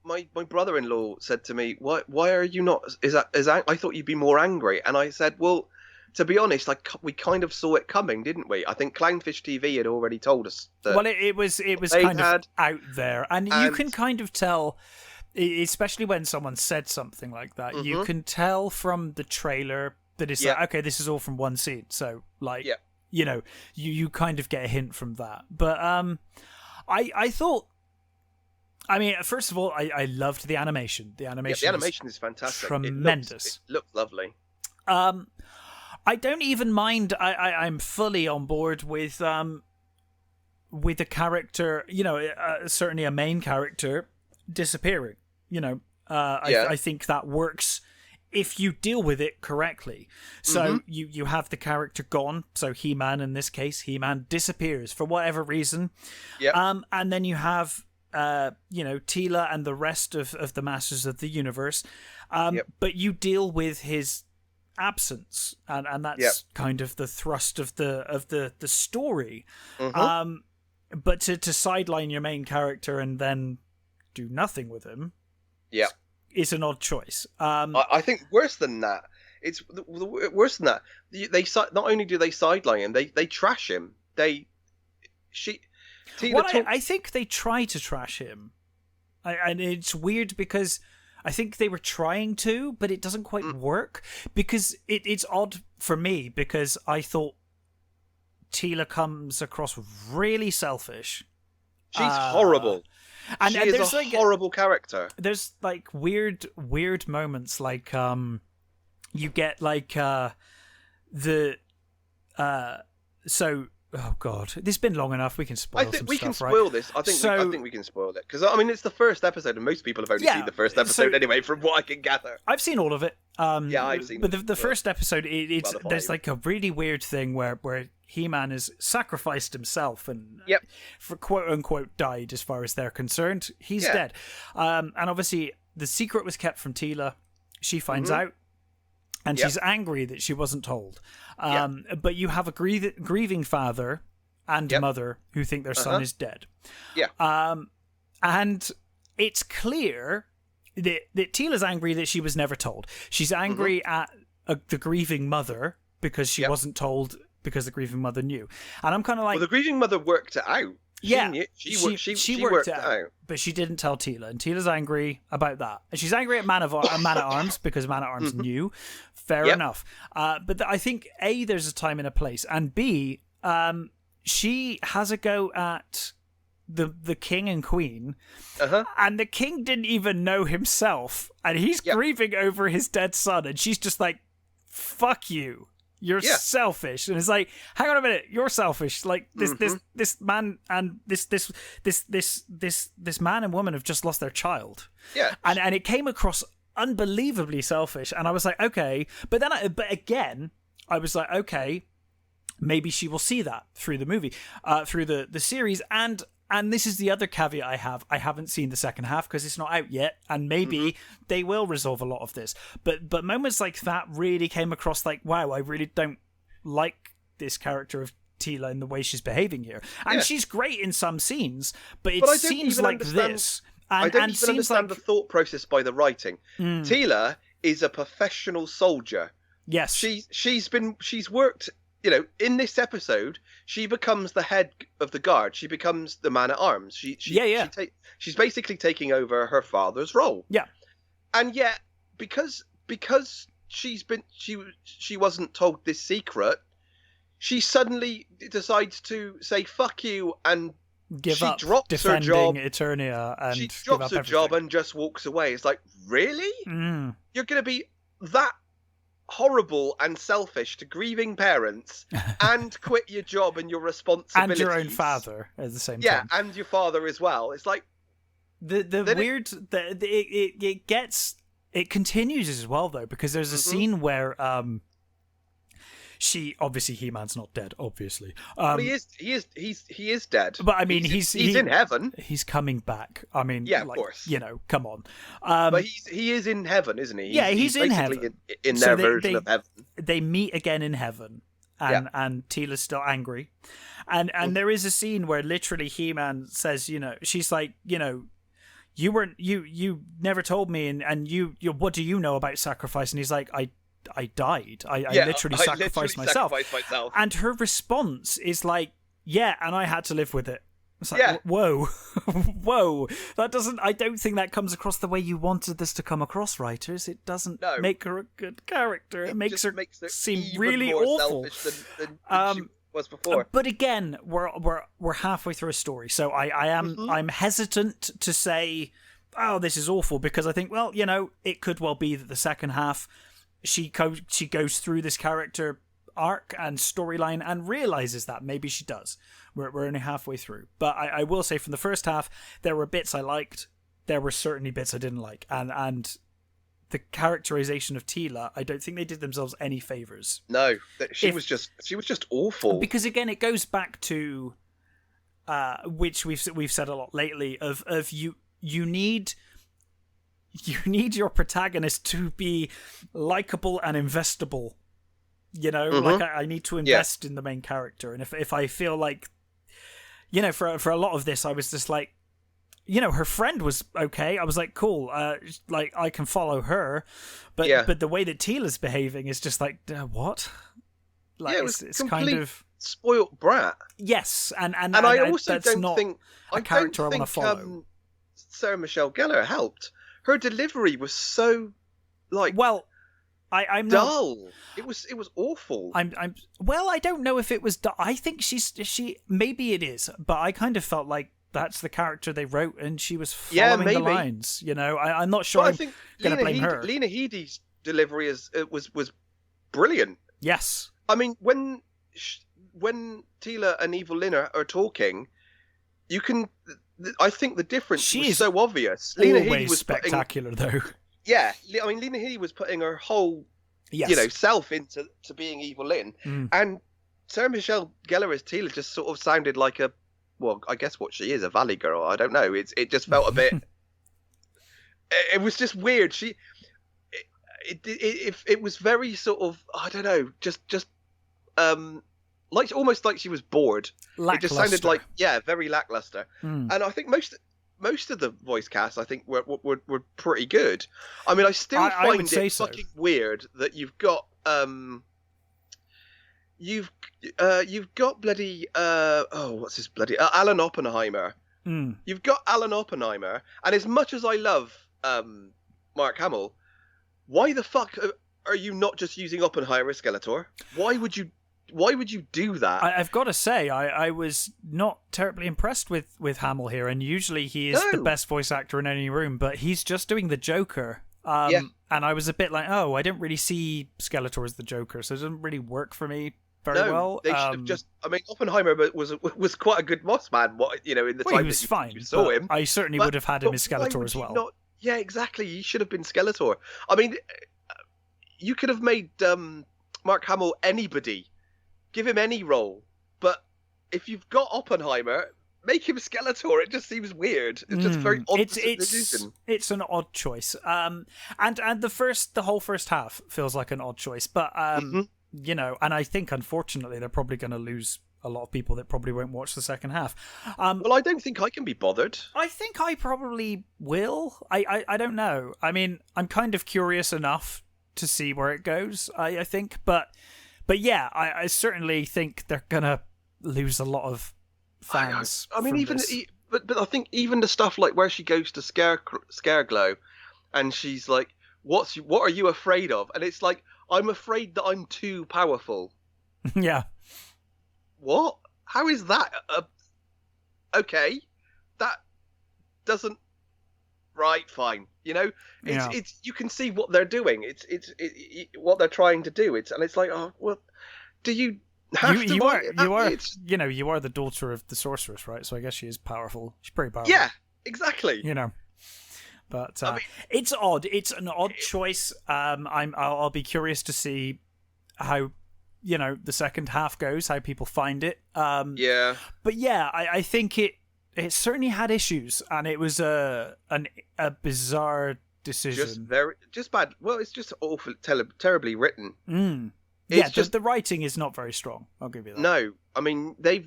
brother-in-law said to me, "Why are you not I thought you'd be more angry." And I said, "Well, to be honest, we kind of saw it coming, didn't we? I think Clownfish TV had already told us that."
Well, it was kind of out there, and you can kind of tell, especially when someone said something like that. You can tell from the trailer that it's like, okay, this is all from one scene. So like.
Yeah.
You know, you kind of get a hint from that. But I thought, I mean, first of all, I loved the animation. The animation
is fantastic.
Tremendous.
It looks lovely.
I don't even mind. I'm fully on board with a character, you know, certainly a main character disappearing. You know, I think that works if you deal with it correctly. So you have the character gone. So He-Man, in this case, He-Man disappears for whatever reason.
Yeah.
And then you have, Teela and the rest of the Masters of the Universe. But you deal with his absence, and that's kind of the thrust of the story. But to sideline your main character and then do nothing with him.
Yeah.
It's an odd choice.
I think worse than that. It's worse than that. They not only do they sideline him, they trash him. I
think they try to trash him, and it's weird because I think they were trying to, but it doesn't quite work. Because it's odd for me because I thought Teela comes across really selfish.
She's horrible.
And
she is a horrible character.
There's like weird moments, like you get like oh god, this has been long enough. We can spoil.
I think
some
we
stuff,
can spoil
right?
this. I think we can spoil it because I mean it's the first episode, and most people have only seen the first episode anyway, from what I can gather.
I've seen all of it.
I've seen.
But the first episode, there's like a really weird thing where He-Man has sacrificed himself and for quote unquote died as far as they're concerned. He's dead. And obviously the secret was kept from Teela. She finds out. And she's angry that she wasn't told. But you have a grieving father and mother who think their son is dead.
Yeah.
And it's clear that Teela's angry that she was never told. She's angry at the grieving mother because she wasn't told, because the grieving mother knew. And I'm kind of like...
Well, the grieving mother worked it out. She worked it out.
But she didn't tell Teela, and Teela's angry about that. And she's angry at Man at Arms because Man at Arms knew. Fair enough. But I think A, there's a time and a place, and B, she has a go at the king and queen, and the king didn't even know himself, and he's grieving over his dead son, and she's just like, "Fuck you." You're selfish, and it's like, hang on a minute, you're selfish. Like this man and this man and woman have just lost their child.
Yeah,
and it came across unbelievably selfish, and I was like, okay, but again, I was like, okay, maybe she will see that through the movie, through the series, and this is the other caveat I have. I haven't seen the second half because it's not out yet, and maybe they will resolve a lot of this. But moments like that really came across like, wow, I really don't like this character of Teela in the way she's behaving here. And she's great in some scenes, but it seems like this.
I don't even understand the thought process by the writing. Teela is a professional soldier.
Yes.
She's worked... You know, in this episode, she becomes the head of the guard. She becomes the man at arms. She's basically taking over her father's role.
Yeah,
and yet because she wasn't told this secret, she suddenly decides to say "fuck you" and drops her job.
Eternia, and
she drops her job and just walks away. It's like, really? You're going to be that horrible and selfish to grieving parents and quit your job and your responsibilities
and your own father at the same time,
and your father as well. It's like
the weird it gets it continues as well though, because there's a scene where He-Man's not dead, obviously.
Well, he is dead.
But I mean, he's
in heaven.
He's coming back. I mean,
yeah, of course.
Come on.
But he is in heaven, isn't he?
He's in heaven.
In their version of heaven.
They meet again in heaven, and Teela's still angry, and there is a scene where literally He-Man says, she's like, you never told me, and you what do you know about sacrifice? And he's like, I died. I literally sacrificed myself. And her response is like, yeah, and I had to live with it. It's like, whoa. Whoa. I don't think that comes across the way you wanted this to come across, writers. It doesn't make her a good character. It makes her seem really awful.
Than she was before.
But again, we're halfway through a story, so I'm hesitant to say, oh, this is awful, because I think, well, it could well be that the second half she goes through this character arc and storyline and realizes that maybe she does. We're only halfway through, but I will say from the first half there were bits I liked, there were certainly bits I didn't like, and the characterization of Teela, I don't think they did themselves any favors.
No, she was just awful. Because
again, it goes back to which we've said a lot lately of you need your protagonist to be likable and investable. Like I need to invest in the main character, and if I feel like, for a lot of this, I was just like, her friend was okay. I was like, cool, like I can follow her, but the way that Teela's behaving is just like, what? Like it's kind of
spoilt brat.
Yes, and
I also don't think
a character I want to follow.
Sarah Michelle Gellar helped. Her delivery was so I'm dull. It was awful.
I don't know if it was dull. I think she maybe it is, but I kind of felt like that's the character they wrote, and she was following the lines. I'm not sure. I'm going to blame her.
Lena Headey's delivery was brilliant.
Yes.
I mean, when Teela and Evil Lyn are talking, you can. I think the difference was so obvious.
Lena Headey was spectacular, though.
Yeah, I mean, Lena Headey was putting her whole, self into being Evil Lyn, and Sarah Michelle Gellar as Teela just sort of sounded like I guess what she is, a Valley girl. I don't know. It just felt a bit. It was just weird. It was very sort of, I don't know, just like almost like she was bored. It just sounded like very lackluster. And I think most of the voice cast, I think, were pretty good. I mean, I still find it fucking weird that you've got bloody what's his bloody Alan Oppenheimer. You've got Alan Oppenheimer, and as much as I love Mark Hamill, why the fuck are you not just using Oppenheimer as Skeletor? Why would you do that?
I've got to say, I was not terribly impressed with Hamill here, and usually he is the best voice actor in any room, but he's just doing the Joker. And I was a bit like, I didn't really see Skeletor as the Joker, so it doesn't really work for me very well.
They should have just. I mean, Oppenheimer was quite a good Moss Man. In the time
he was fine. You saw him, I certainly would have had him as Skeletor as well.
Yeah, exactly. He should have been Skeletor. I mean, you could have made Mark Hamill anybody. Give him any role, but if you've got Oppenheimer, make him Skeletor. It just seems weird. It's just very odd decision.
It's an odd choice. And the whole first half feels like an odd choice. But and I think unfortunately they're probably going to lose a lot of people that probably won't watch the second half.
Well, I don't think I can be bothered.
I think I probably will. I don't know. I mean, I'm kind of curious enough to see where it goes. I think, but yeah, I certainly think they're gonna lose a lot of fans.
I mean, but I think even the stuff like where she goes to Scareglow, and she's like, "What are you afraid of?" And it's like, "I'm afraid that I'm too powerful."
Yeah.
What? How is that? Okay, that doesn't. Right, fine. It's you can see what they're doing. It's what they're trying to do. And it's like, oh well, do you have to?
You are the daughter of the sorceress, right? So I guess she is powerful. She's pretty powerful.
Yeah, exactly.
But
I mean,
it's odd. It's an odd choice. I'll be curious to see how the second half goes, how people find it.
yeah.
But yeah, I think it certainly had issues, and it was a bizarre decision.
Just bad. Well, it's just awful, terribly written.
Yeah, the writing is not very strong. I'll give you that.
No, I mean they.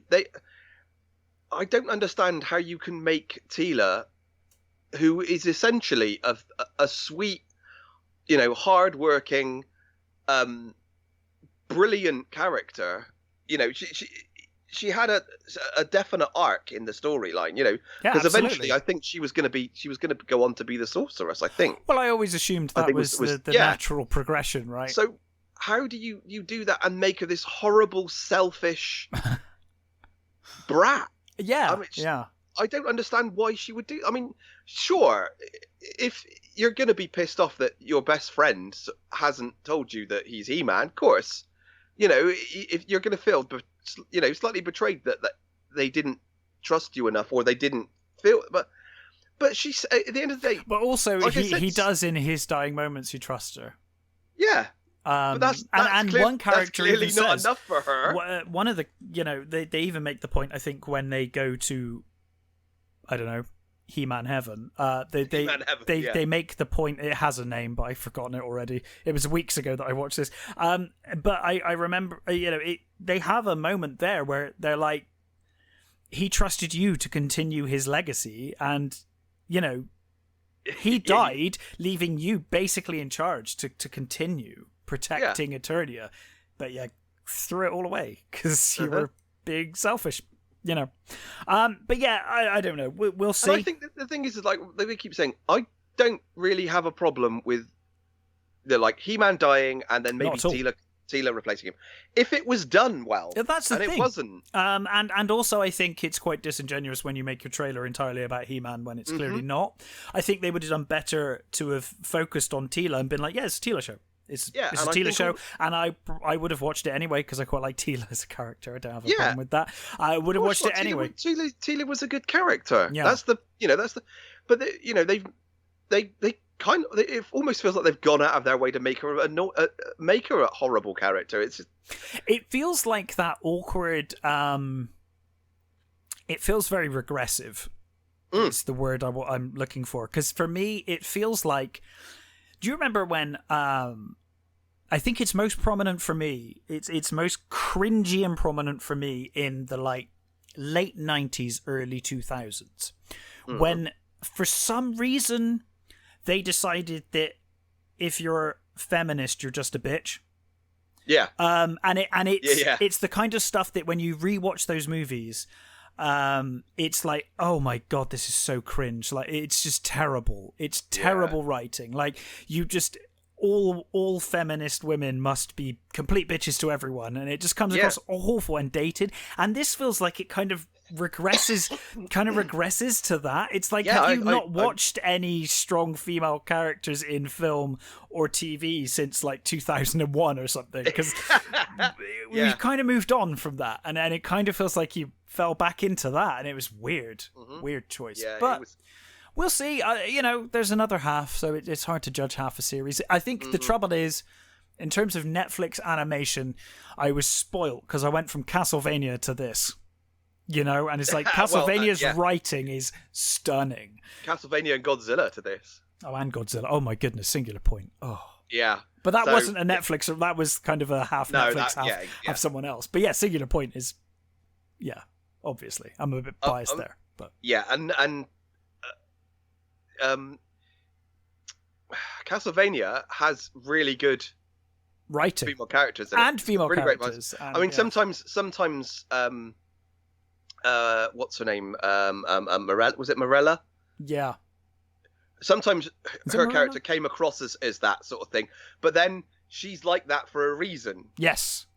I don't understand how you can make Tila, who is essentially a sweet, hardworking, brilliant character. She had a definite arc in the storyline, because eventually I think she was going to go on to be the sorceress. I think.
Well, I always assumed that was the natural progression, right?
So how do you do that and make her this horrible, selfish brat?
Yeah,
I mean, I don't understand why she would do. I mean, sure, if you're going to be pissed off that your best friend hasn't told you that he's He-Man, of course, if you're going to feel, slightly betrayed that they didn't trust you enough, or they didn't feel, but she's at the end of the day.
But also, like he does in his dying moments. He trusts her.
Yeah. But that's
one character
that's clearly
even
not
says,
enough for her.
One of the, they even make the point, I think, when they go to, I don't know, He-Man Heaven. They make the point. It has a name, but I've forgotten it already. It was weeks ago that I watched this. But I remember, they have a moment there where they're like, he trusted you to continue his legacy, and he died, leaving you basically in charge to continue protecting Eternia, but threw it all away because you were big selfish, but yeah, I don't know, we'll see.
And I think the thing is like they keep saying, I don't really have a problem with the He-Man dying and then maybe Tila replacing him if it was done well.
That's the thing.
It wasn't.
And also I think it's quite disingenuous when you make your trailer entirely about He-Man when it's clearly not. I think they would have done better to have focused on Tila and been like, it's a Tila show. It's a Tila show, and I would have watched it anyway because I quite like Tila as a character. I don't have a problem with that. I would have watched it anyway.
Tila was a good character.
Yeah.
That's the but they kind of, it almost feels like they've gone out of their way to make her a horrible character.
It feels like that awkward. It feels very regressive. It's the word I'm looking for, because for me it feels like. Do you remember when I think it's most prominent for me, it's most cringy and prominent for me in the late 90s, early 2000s, when for some reason they decided that if you're feminist you're just a bitch.
Yeah.
It's the kind of stuff that when you rewatch those movies, it's like, oh my god, this is so cringe. Like, it's just terrible. It's terrible writing. Like, you just all feminist women must be complete bitches to everyone, and it just comes across awful and dated. And this feels like it kind of regresses to that. It's like, have you not watched any strong female characters in film or TV since 2001 or something? Because we've kind of moved on from that, and then it kind of feels like you fell back into that, and it was weird. Weird choice. But we'll see. There's another half, so it's hard to judge half a series. I think the trouble is, in terms of Netflix animation, I was spoilt because I went from Castlevania to this. And it's like Castlevania's writing is stunning.
Castlevania and Godzilla to this.
Oh, and Godzilla. Oh my goodness, singular point. Oh.
Yeah.
But that wasn't a Netflix, that was kind of a half Netflix, half someone else. But yeah, singular point is, obviously. I'm a bit biased there. But
yeah, and Castlevania has really good
writing,
female characters in
and
it.
female
really
characters.
I mean, sometimes what's her name? Morella, was it Morella?
Yeah.
Sometimes her character came across as that sort of thing, but then she's like that for a reason.
Yes.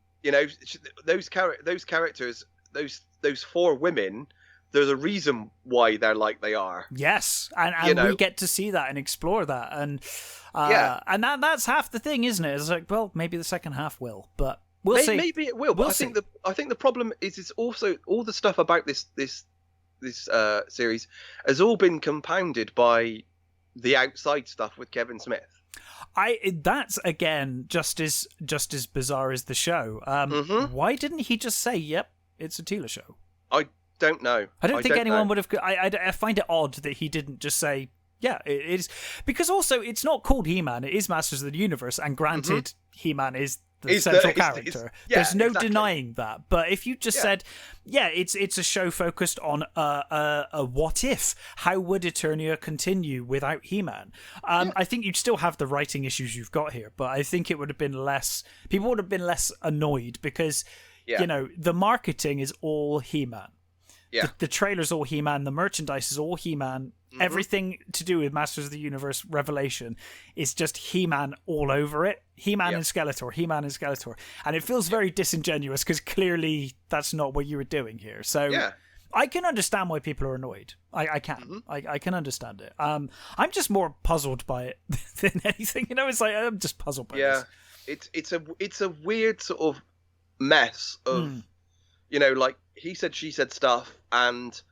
Those characters, those four women, there's a reason why they're like they are.
Yes, and we get to see that and explore that, and and that's half the thing, isn't it? It's like, well, maybe the second half will, but we'll see.
Maybe it will, but I think the problem is also all the stuff about this series has all been compounded by the outside stuff with Kevin Smith.
That's again just as bizarre as the show. Why didn't he just say, "Yep, it's a Teela show"?
I don't know.
I don't think anyone would have. I find it odd that he didn't just say, "Yeah, it is," because also it's not called He-Man; it is Masters of the Universe, and granted, He-Man is the central character. There's no denying that. But if you just said, "Yeah, it's a show focused on a what if? How would Eternia continue without He-Man?" I think you'd still have the writing issues you've got here, but I think it would have been less. People would have been less annoyed because the marketing is all He-Man.
Yeah.
The trailer's all He-Man, the merchandise is all He-Man. Everything to do with Masters of the Universe Revelation is just He-Man all over it. He-Man and Skeletor, He-Man and Skeletor. And it feels very disingenuous because clearly that's not what you were doing here. So I can understand why people are annoyed. I can. I can understand it. I'm just more puzzled by it than anything. It's like I'm just puzzled by this.
It's a weird sort of mess of like he said, she said stuff, and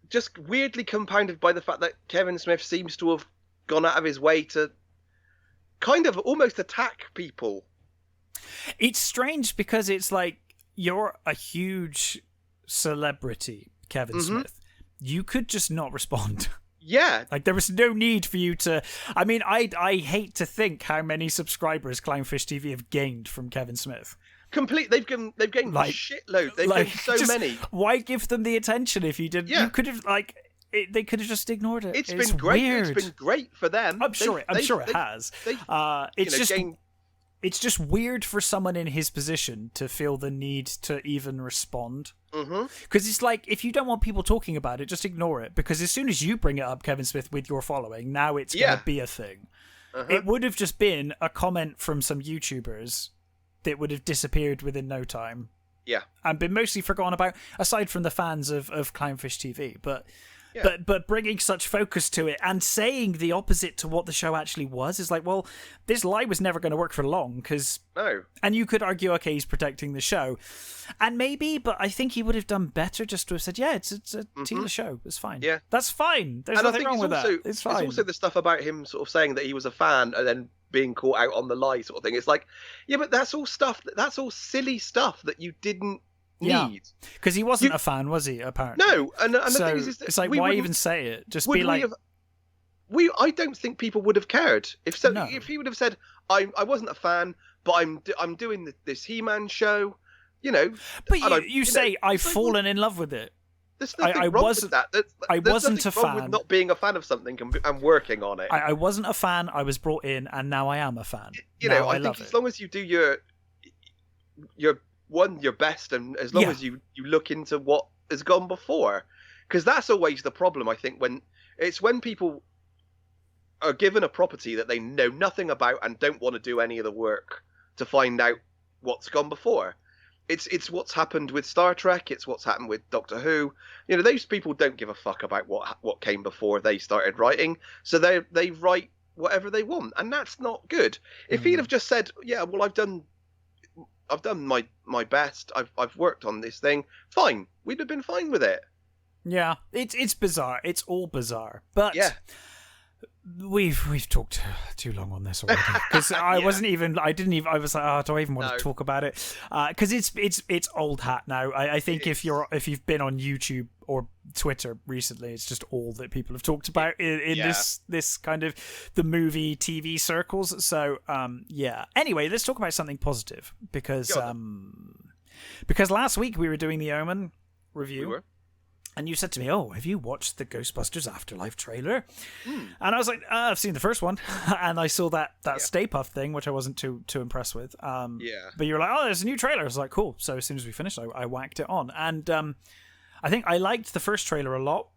just weirdly compounded by the fact that Kevin Smith seems to have gone out of his way to kind of almost attack people.
It's strange because it's like you're a huge celebrity, Kevin Smith. You could just not respond.
Yeah.
Like, there was no need for you to... I mean, I hate to think how many subscribers Clownfish TV have gained from Kevin Smith.
They've gained a shitload. They've gained so many.
Why give them the attention if you didn't? You could have, they could have just ignored it.
It's been great.
Weird.
It's been great for them.
I'm sure it has. It's just weird for someone in his position to feel the need to even respond. Because it's like, if you don't want people talking about it, just ignore it. Because as soon as you bring it up, Kevin Smith, with your following, now it's going to be a thing. It would have just been a comment from some YouTubers that would have disappeared within no time.
Yeah.
And been mostly forgotten about, aside from the fans of Clownfish TV. But bringing such focus to it and saying the opposite to what the show actually was is like, well, this lie was never going to work for long because...
No.
And you could argue, okay, he's protecting the show. And maybe, but I think he would have done better just to have said, yeah, it's a Teela show. It's fine.
Yeah.
That's fine. There's nothing wrong with that. It's fine.
It's also the stuff about him sort of saying that he was a fan and then being caught out on the lie sort of thing. It's like, yeah, but that's all silly stuff that you didn't need.
Because he wasn't a fan, was he, apparently?
No, and the thing is that
it's like, why even say it? Just be like...
I don't think people would have cared. If he would have said, I wasn't a fan, but I'm doing this He-Man show,
But you say, I've fallen in love with it.
There's nothing wrong with that.
I wasn't a fan.
With not being a fan of something and working on it.
I wasn't a fan. I was brought in, and now I am a fan.
I think as long as you do your best, and as long as you look into what has gone before, because that's always the problem. I think when people are given a property that they know nothing about and don't want to do any of the work to find out what's gone before. It's what's happened with Star Trek. It's what's happened with Doctor Who. Those people don't give a fuck about what came before they started writing. So they write whatever they want, and that's not good. If he'd have just said, "Yeah, well, I've done my best. I've worked on this thing," fine. We'd have been fine with it.
Yeah, it's bizarre. It's all bizarre. But we've talked too long on this already because I was like, oh, do I even want to talk about it? Because it's old hat now. I think if you've been on YouTube or Twitter recently, it's just all that people have talked about in this kind of the movie TV circles. So anyway, let's talk about something positive because last week we were doing the Omen review.
We were.
And you said to me, "Oh, have you watched the Ghostbusters Afterlife trailer?" And I was like, "I've seen the first one," and I saw that Stay Puft thing, which I wasn't too impressed with. But you were like, "Oh, there's a new trailer." I was like, "Cool." So as soon as we finished, I whacked it on, and I think I liked the first trailer a lot.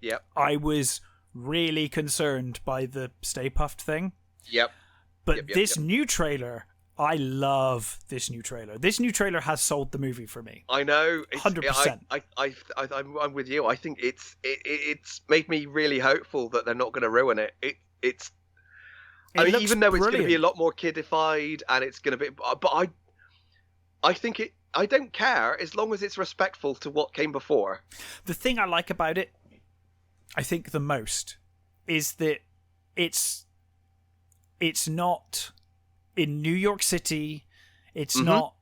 Yep.
I was really concerned by the Stay Puft thing.
Yep.
But this new trailer, I love this new trailer. This new trailer has sold the movie for me.
I know,
100%.
I'm with you. I think it's made me really hopeful that they're not going to ruin it. I mean, even though it's going to be a lot more kidified and it's going to be, but I think I don't care as long as it's respectful to what came before.
The thing I like about it, I think the most, is that it's not in New York City. It's not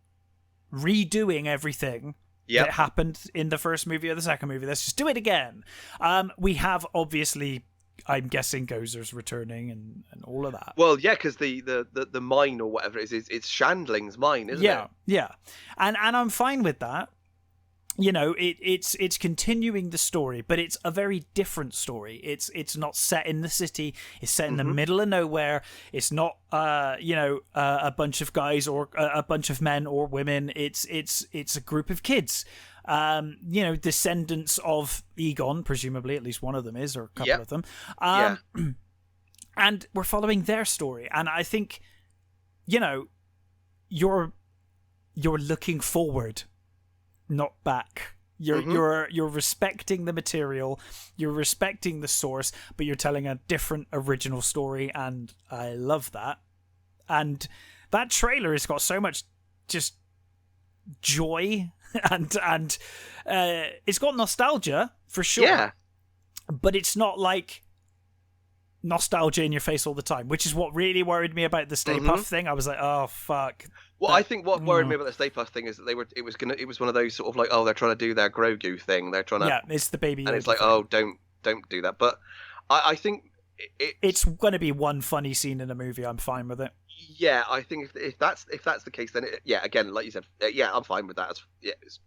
redoing everything that happened in the first movie or the second movie. Let's just do it again. We have, obviously, I'm guessing Gozer's returning and all of that.
Well, yeah, because the mine or whatever it is, it's Shandling's mine, isn't it?
Yeah. And I'm fine with that. You know, it's continuing the story, but it's a very different story. It's not set in the city. It's set in the middle of nowhere. It's not a bunch of guys or a bunch of men or women. It's a group of kids. Descendants of Egon, presumably, at least one of them is, or a couple of them. And we're following their story. And I think, you're looking forward, not back. You're respecting the material, you're respecting the source, but you're telling a different original story, and I love that. And that trailer has got so much just joy and it's got nostalgia for sure. Yeah. But it's not like nostalgia in your face all the time, which is what really worried me about the Stay Puft thing. I was like, oh fuck.
Well, I think what worried me about the Stay Puft thing is that it was one of those sort of like, oh, they're trying to do their Grogu thing. They're trying to,
it's the baby,
and it's like,
thing.
Oh, don't do that. But I think
it's going to be one funny scene in a movie. I'm fine with it.
Yeah, I think if that's the case, then again, like you said, I'm fine with that. It's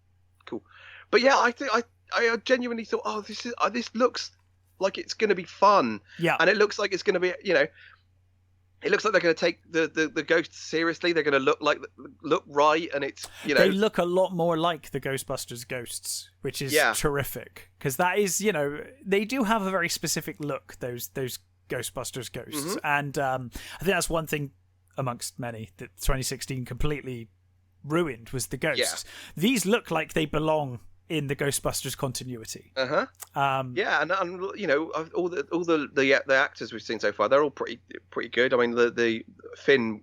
cool. But yeah, I think I genuinely thought, oh, this looks like it's going to be fun.
Yeah,
and it looks like it's going to be, it looks like they're going to take the ghosts seriously. They're going to look right, and it's
they look a lot more like the Ghostbusters ghosts, which is terrific, because that is they do have a very specific look, those Ghostbusters ghosts, and I think that's one thing amongst many that 2016 completely ruined was the ghosts. These look like they belong in the Ghostbusters continuity.
And all the actors we've seen so far, they're all pretty good. I mean, the Finn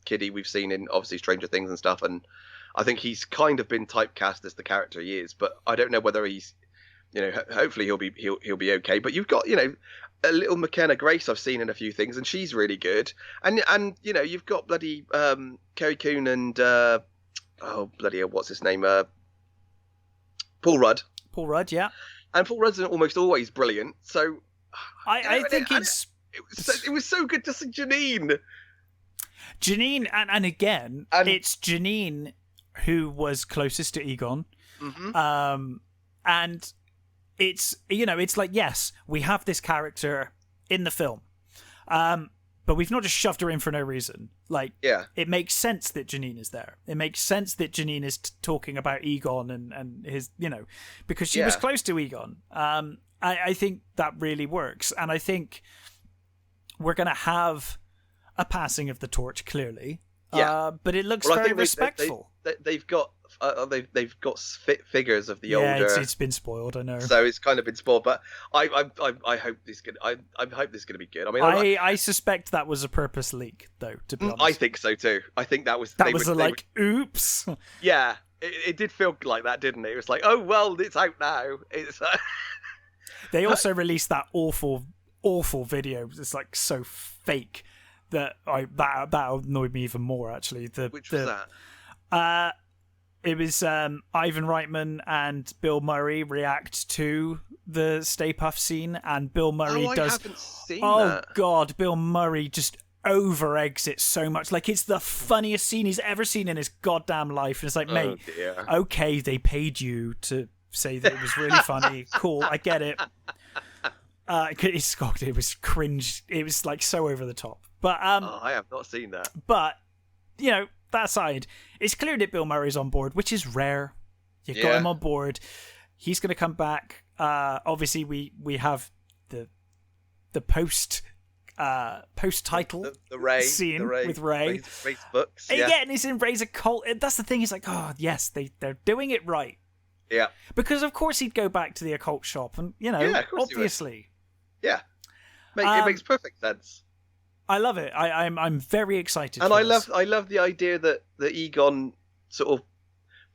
kiddie we've seen in obviously Stranger Things and stuff, and I think he's kind of been typecast as the character he is, but I don't know whether he's hopefully he'll be okay. But you've got a little McKenna Grace I've seen in a few things, and she's really good. And you've got bloody Kerry Coon and what's his name, Paul Rudd.
Paul Rudd, yeah.
And Paul Rudd's almost always brilliant. So
I think it
was so good to see Janine.
And again, it's Janine who was closest to Egon. And it's it's like, yes, we have this character in the film, but we've not just shoved her in for no reason. Like, it makes sense that Janine is there. It makes sense that Janine is talking about Egon and his, because she was close to Egon. I think that really works, and I think we're going to have a passing of the torch, clearly. But it looks very respectful.
They've got figures of the older.
It's been spoiled, I know.
So it's kind of been spoiled, but I hope this is gonna be good. I mean,
I suspect that was a purpose leak, though. To be honest,
I think so too. I think that was
oops.
Yeah, it did feel like that, didn't it? It was like, oh well, it's out now. It's.
They also released that awful video. It's like so fake that that annoyed me even more. Actually,
which was that?
It was Ivan Reitman and Bill Murray react to the Stay Puft scene, and Bill Murray does. I haven't seen that. God, Bill Murray just over-eggs it so much. Like, it's the funniest scene he's ever seen in his goddamn life. And it's like, mate, okay, they paid you to say that it was really funny. Cool, I get it. It was cringe. It was like so over the top. But
I have not seen that.
But that aside, it's clear that Bill Murray's on board, which is rare. You got him on board. He's going to come back. Obviously, we have the post title
the Ray
scene with Ray.
Ray's books.
Yeah, and he's in Ray's occult. That's the thing. He's like, oh yes, they're doing it right.
Yeah.
Because of course he'd go back to the occult shop, and obviously.
Yeah. It makes perfect sense.
I love it. I'm very excited.
And I love the idea that Egon sort of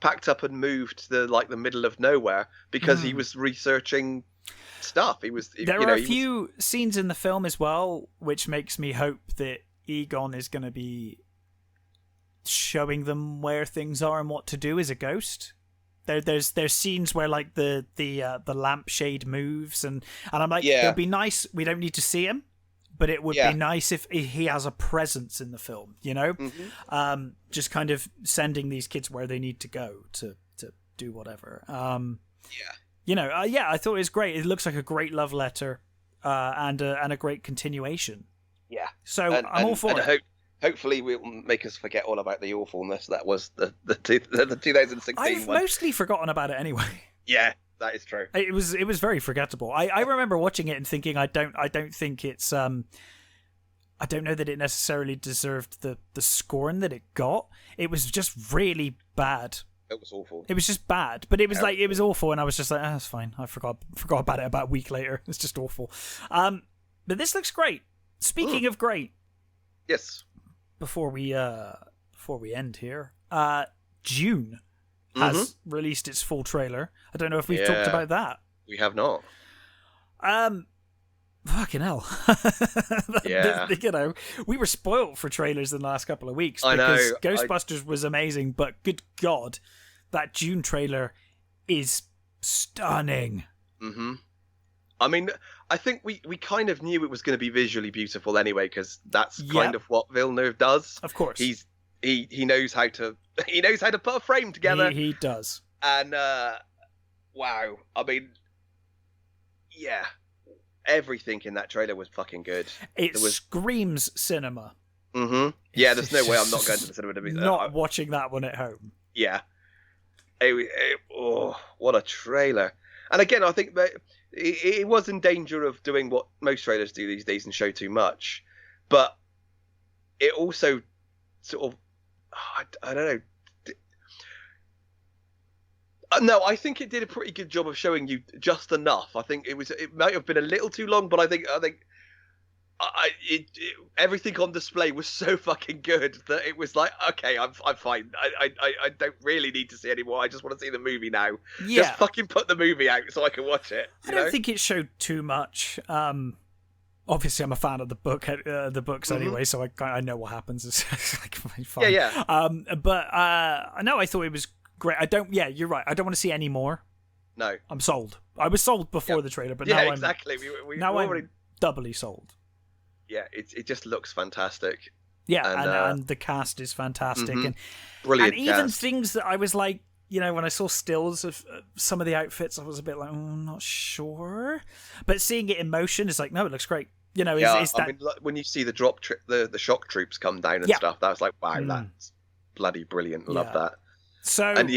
packed up and moved to the middle of nowhere because he was researching stuff. He was.
There are a few scenes in the film as well, which makes me hope that Egon is going to be showing them where things are and what to do as a ghost. There's scenes where like the lampshade moves and I'm like, it'd be nice. We don't need to see him, but it would be nice if he has a presence in the film. You know, just kind of sending these kids where they need to go to do whatever. You know, I thought it was great. It looks like a great love letter, and a great continuation.
Yeah.
So I'm all for it.
Hopefully, it will make us forget all about the awfulness that was the 2016
I've
one.
mostly forgotten about it anyway.
Yeah, that is true.
It was very forgettable. I remember watching it and thinking I don't think it's I don't know that it necessarily deserved the scorn that it got. It was just really bad.
It was awful.
It was just bad, but it was like it was awful, and I was just like, that's fine. I forgot about it about a week later. It's just awful. But this looks great. Speaking of great,
yes.
Before we end here, June has released its full trailer. I don't know if we've talked about that.
We have not.
Fucking hell.
Yeah.
You know, we were spoilt for trailers in the last couple of weeks
I know.
because Ghostbusters was amazing, but good God, that June trailer is stunning.
Mm-hmm. I mean, I think we kind of knew it was going to be visually beautiful anyway, because that's kind of what Villeneuve does.
Of course,
he knows how to put a frame together.
He does.
And wow, I mean, yeah, everything in that trailer was fucking good.
It screams cinema.
Mm-hmm. Yeah, there's no way I'm not going to the cinema to be
not watching that one at home.
Yeah. Oh, what a trailer! And again, I think that it was in danger of doing what most trailers do these days and show too much, but it also sort of, I don't know. No, I think it did a pretty good job of showing you just enough. I think it might have been a little too long, but I think everything on display was so fucking good that it was like, okay, I'm fine. I don't really need to see anymore. I just want to see the movie now.
Yeah.
Just fucking put the movie out so I can watch it.
I don't think it showed too much. Obviously, I'm a fan of the books anyway, so I know what happens. It's like fine.
Yeah.
But no, I thought it was great. Yeah, you're right. I don't want to see any more.
No.
I'm sold. I was sold before the trailer, but
now
exactly.
Now
I'm doubly sold.
Yeah, it just looks fantastic.
Yeah, and the cast is fantastic. And
brilliant.
And even things that I was like, you know, when I saw stills of some of the outfits, I was a bit like, I'm not sure. But seeing it in motion is like, no, it looks great. You know,
I mean, when you see the the shock troops come down and stuff, that was like, wow, that's bloody brilliant. Love that.
So
and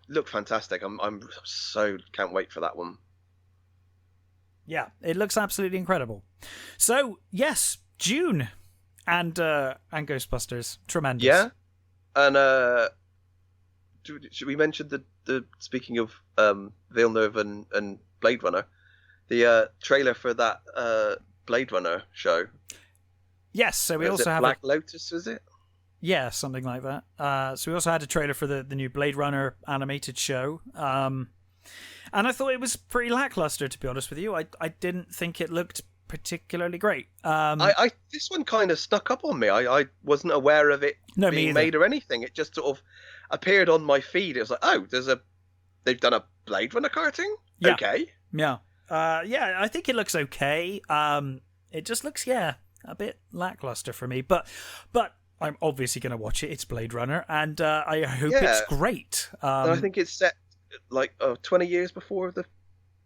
look fantastic. I'm so can't wait for that one.
Yeah, it looks absolutely incredible. So yes, June and Ghostbusters, tremendous.
Yeah, and should we mention the speaking of Villeneuve and Blade Runner, the trailer for that Blade Runner show?
Yes, so we also have
Black Lotus, is it?
Yeah, something like that. So we also had a trailer for the new Blade Runner animated show. And I thought it was pretty lackluster, to be honest with you. I didn't think it looked particularly great.
This one kind of stuck up on me. I wasn't aware of it being made or anything. It just sort of appeared on my feed. It was like, oh, they've done a Blade Runner cartoon?
Yeah.
Okay.
Yeah. I think it looks okay. It just looks, a bit lackluster for me. But I'm obviously going to watch it. It's Blade Runner, and I hope it's great.
And I think it's set like 20 years before the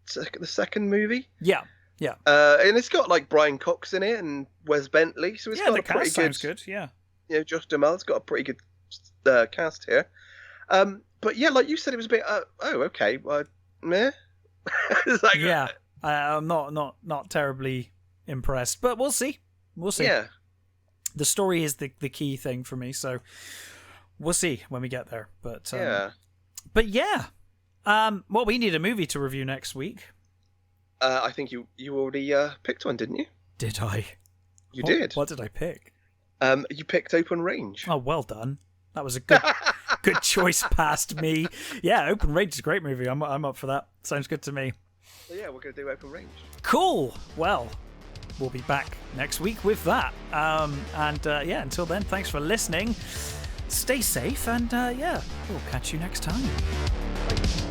second movie.
Yeah.
And it's got like Brian Cox in it and Wes Bentley, so it's got a pretty good.
Sounds good. Yeah.
You know, Josh Duhamel's got a pretty good cast here. But yeah, like you said, it was a bit. Okay, well, meh. It's like,
I'm not terribly impressed, but we'll see.
Yeah.
The story is the key thing for me, so we'll see when we get there. But well, we need a movie to review next week.
I think you already picked one, didn't you?
Did I?
You did.
What did I pick?
You picked Open Range.
Oh, well done. That was a good choice past me. Yeah, Open Range is a great movie. I'm up for that. Sounds good to me.
So yeah, we're going to do open range.
Cool. Well, we'll be back next week with that. Yeah, until then, thanks for listening. Stay safe, and yeah, we'll catch you next time.
Bye.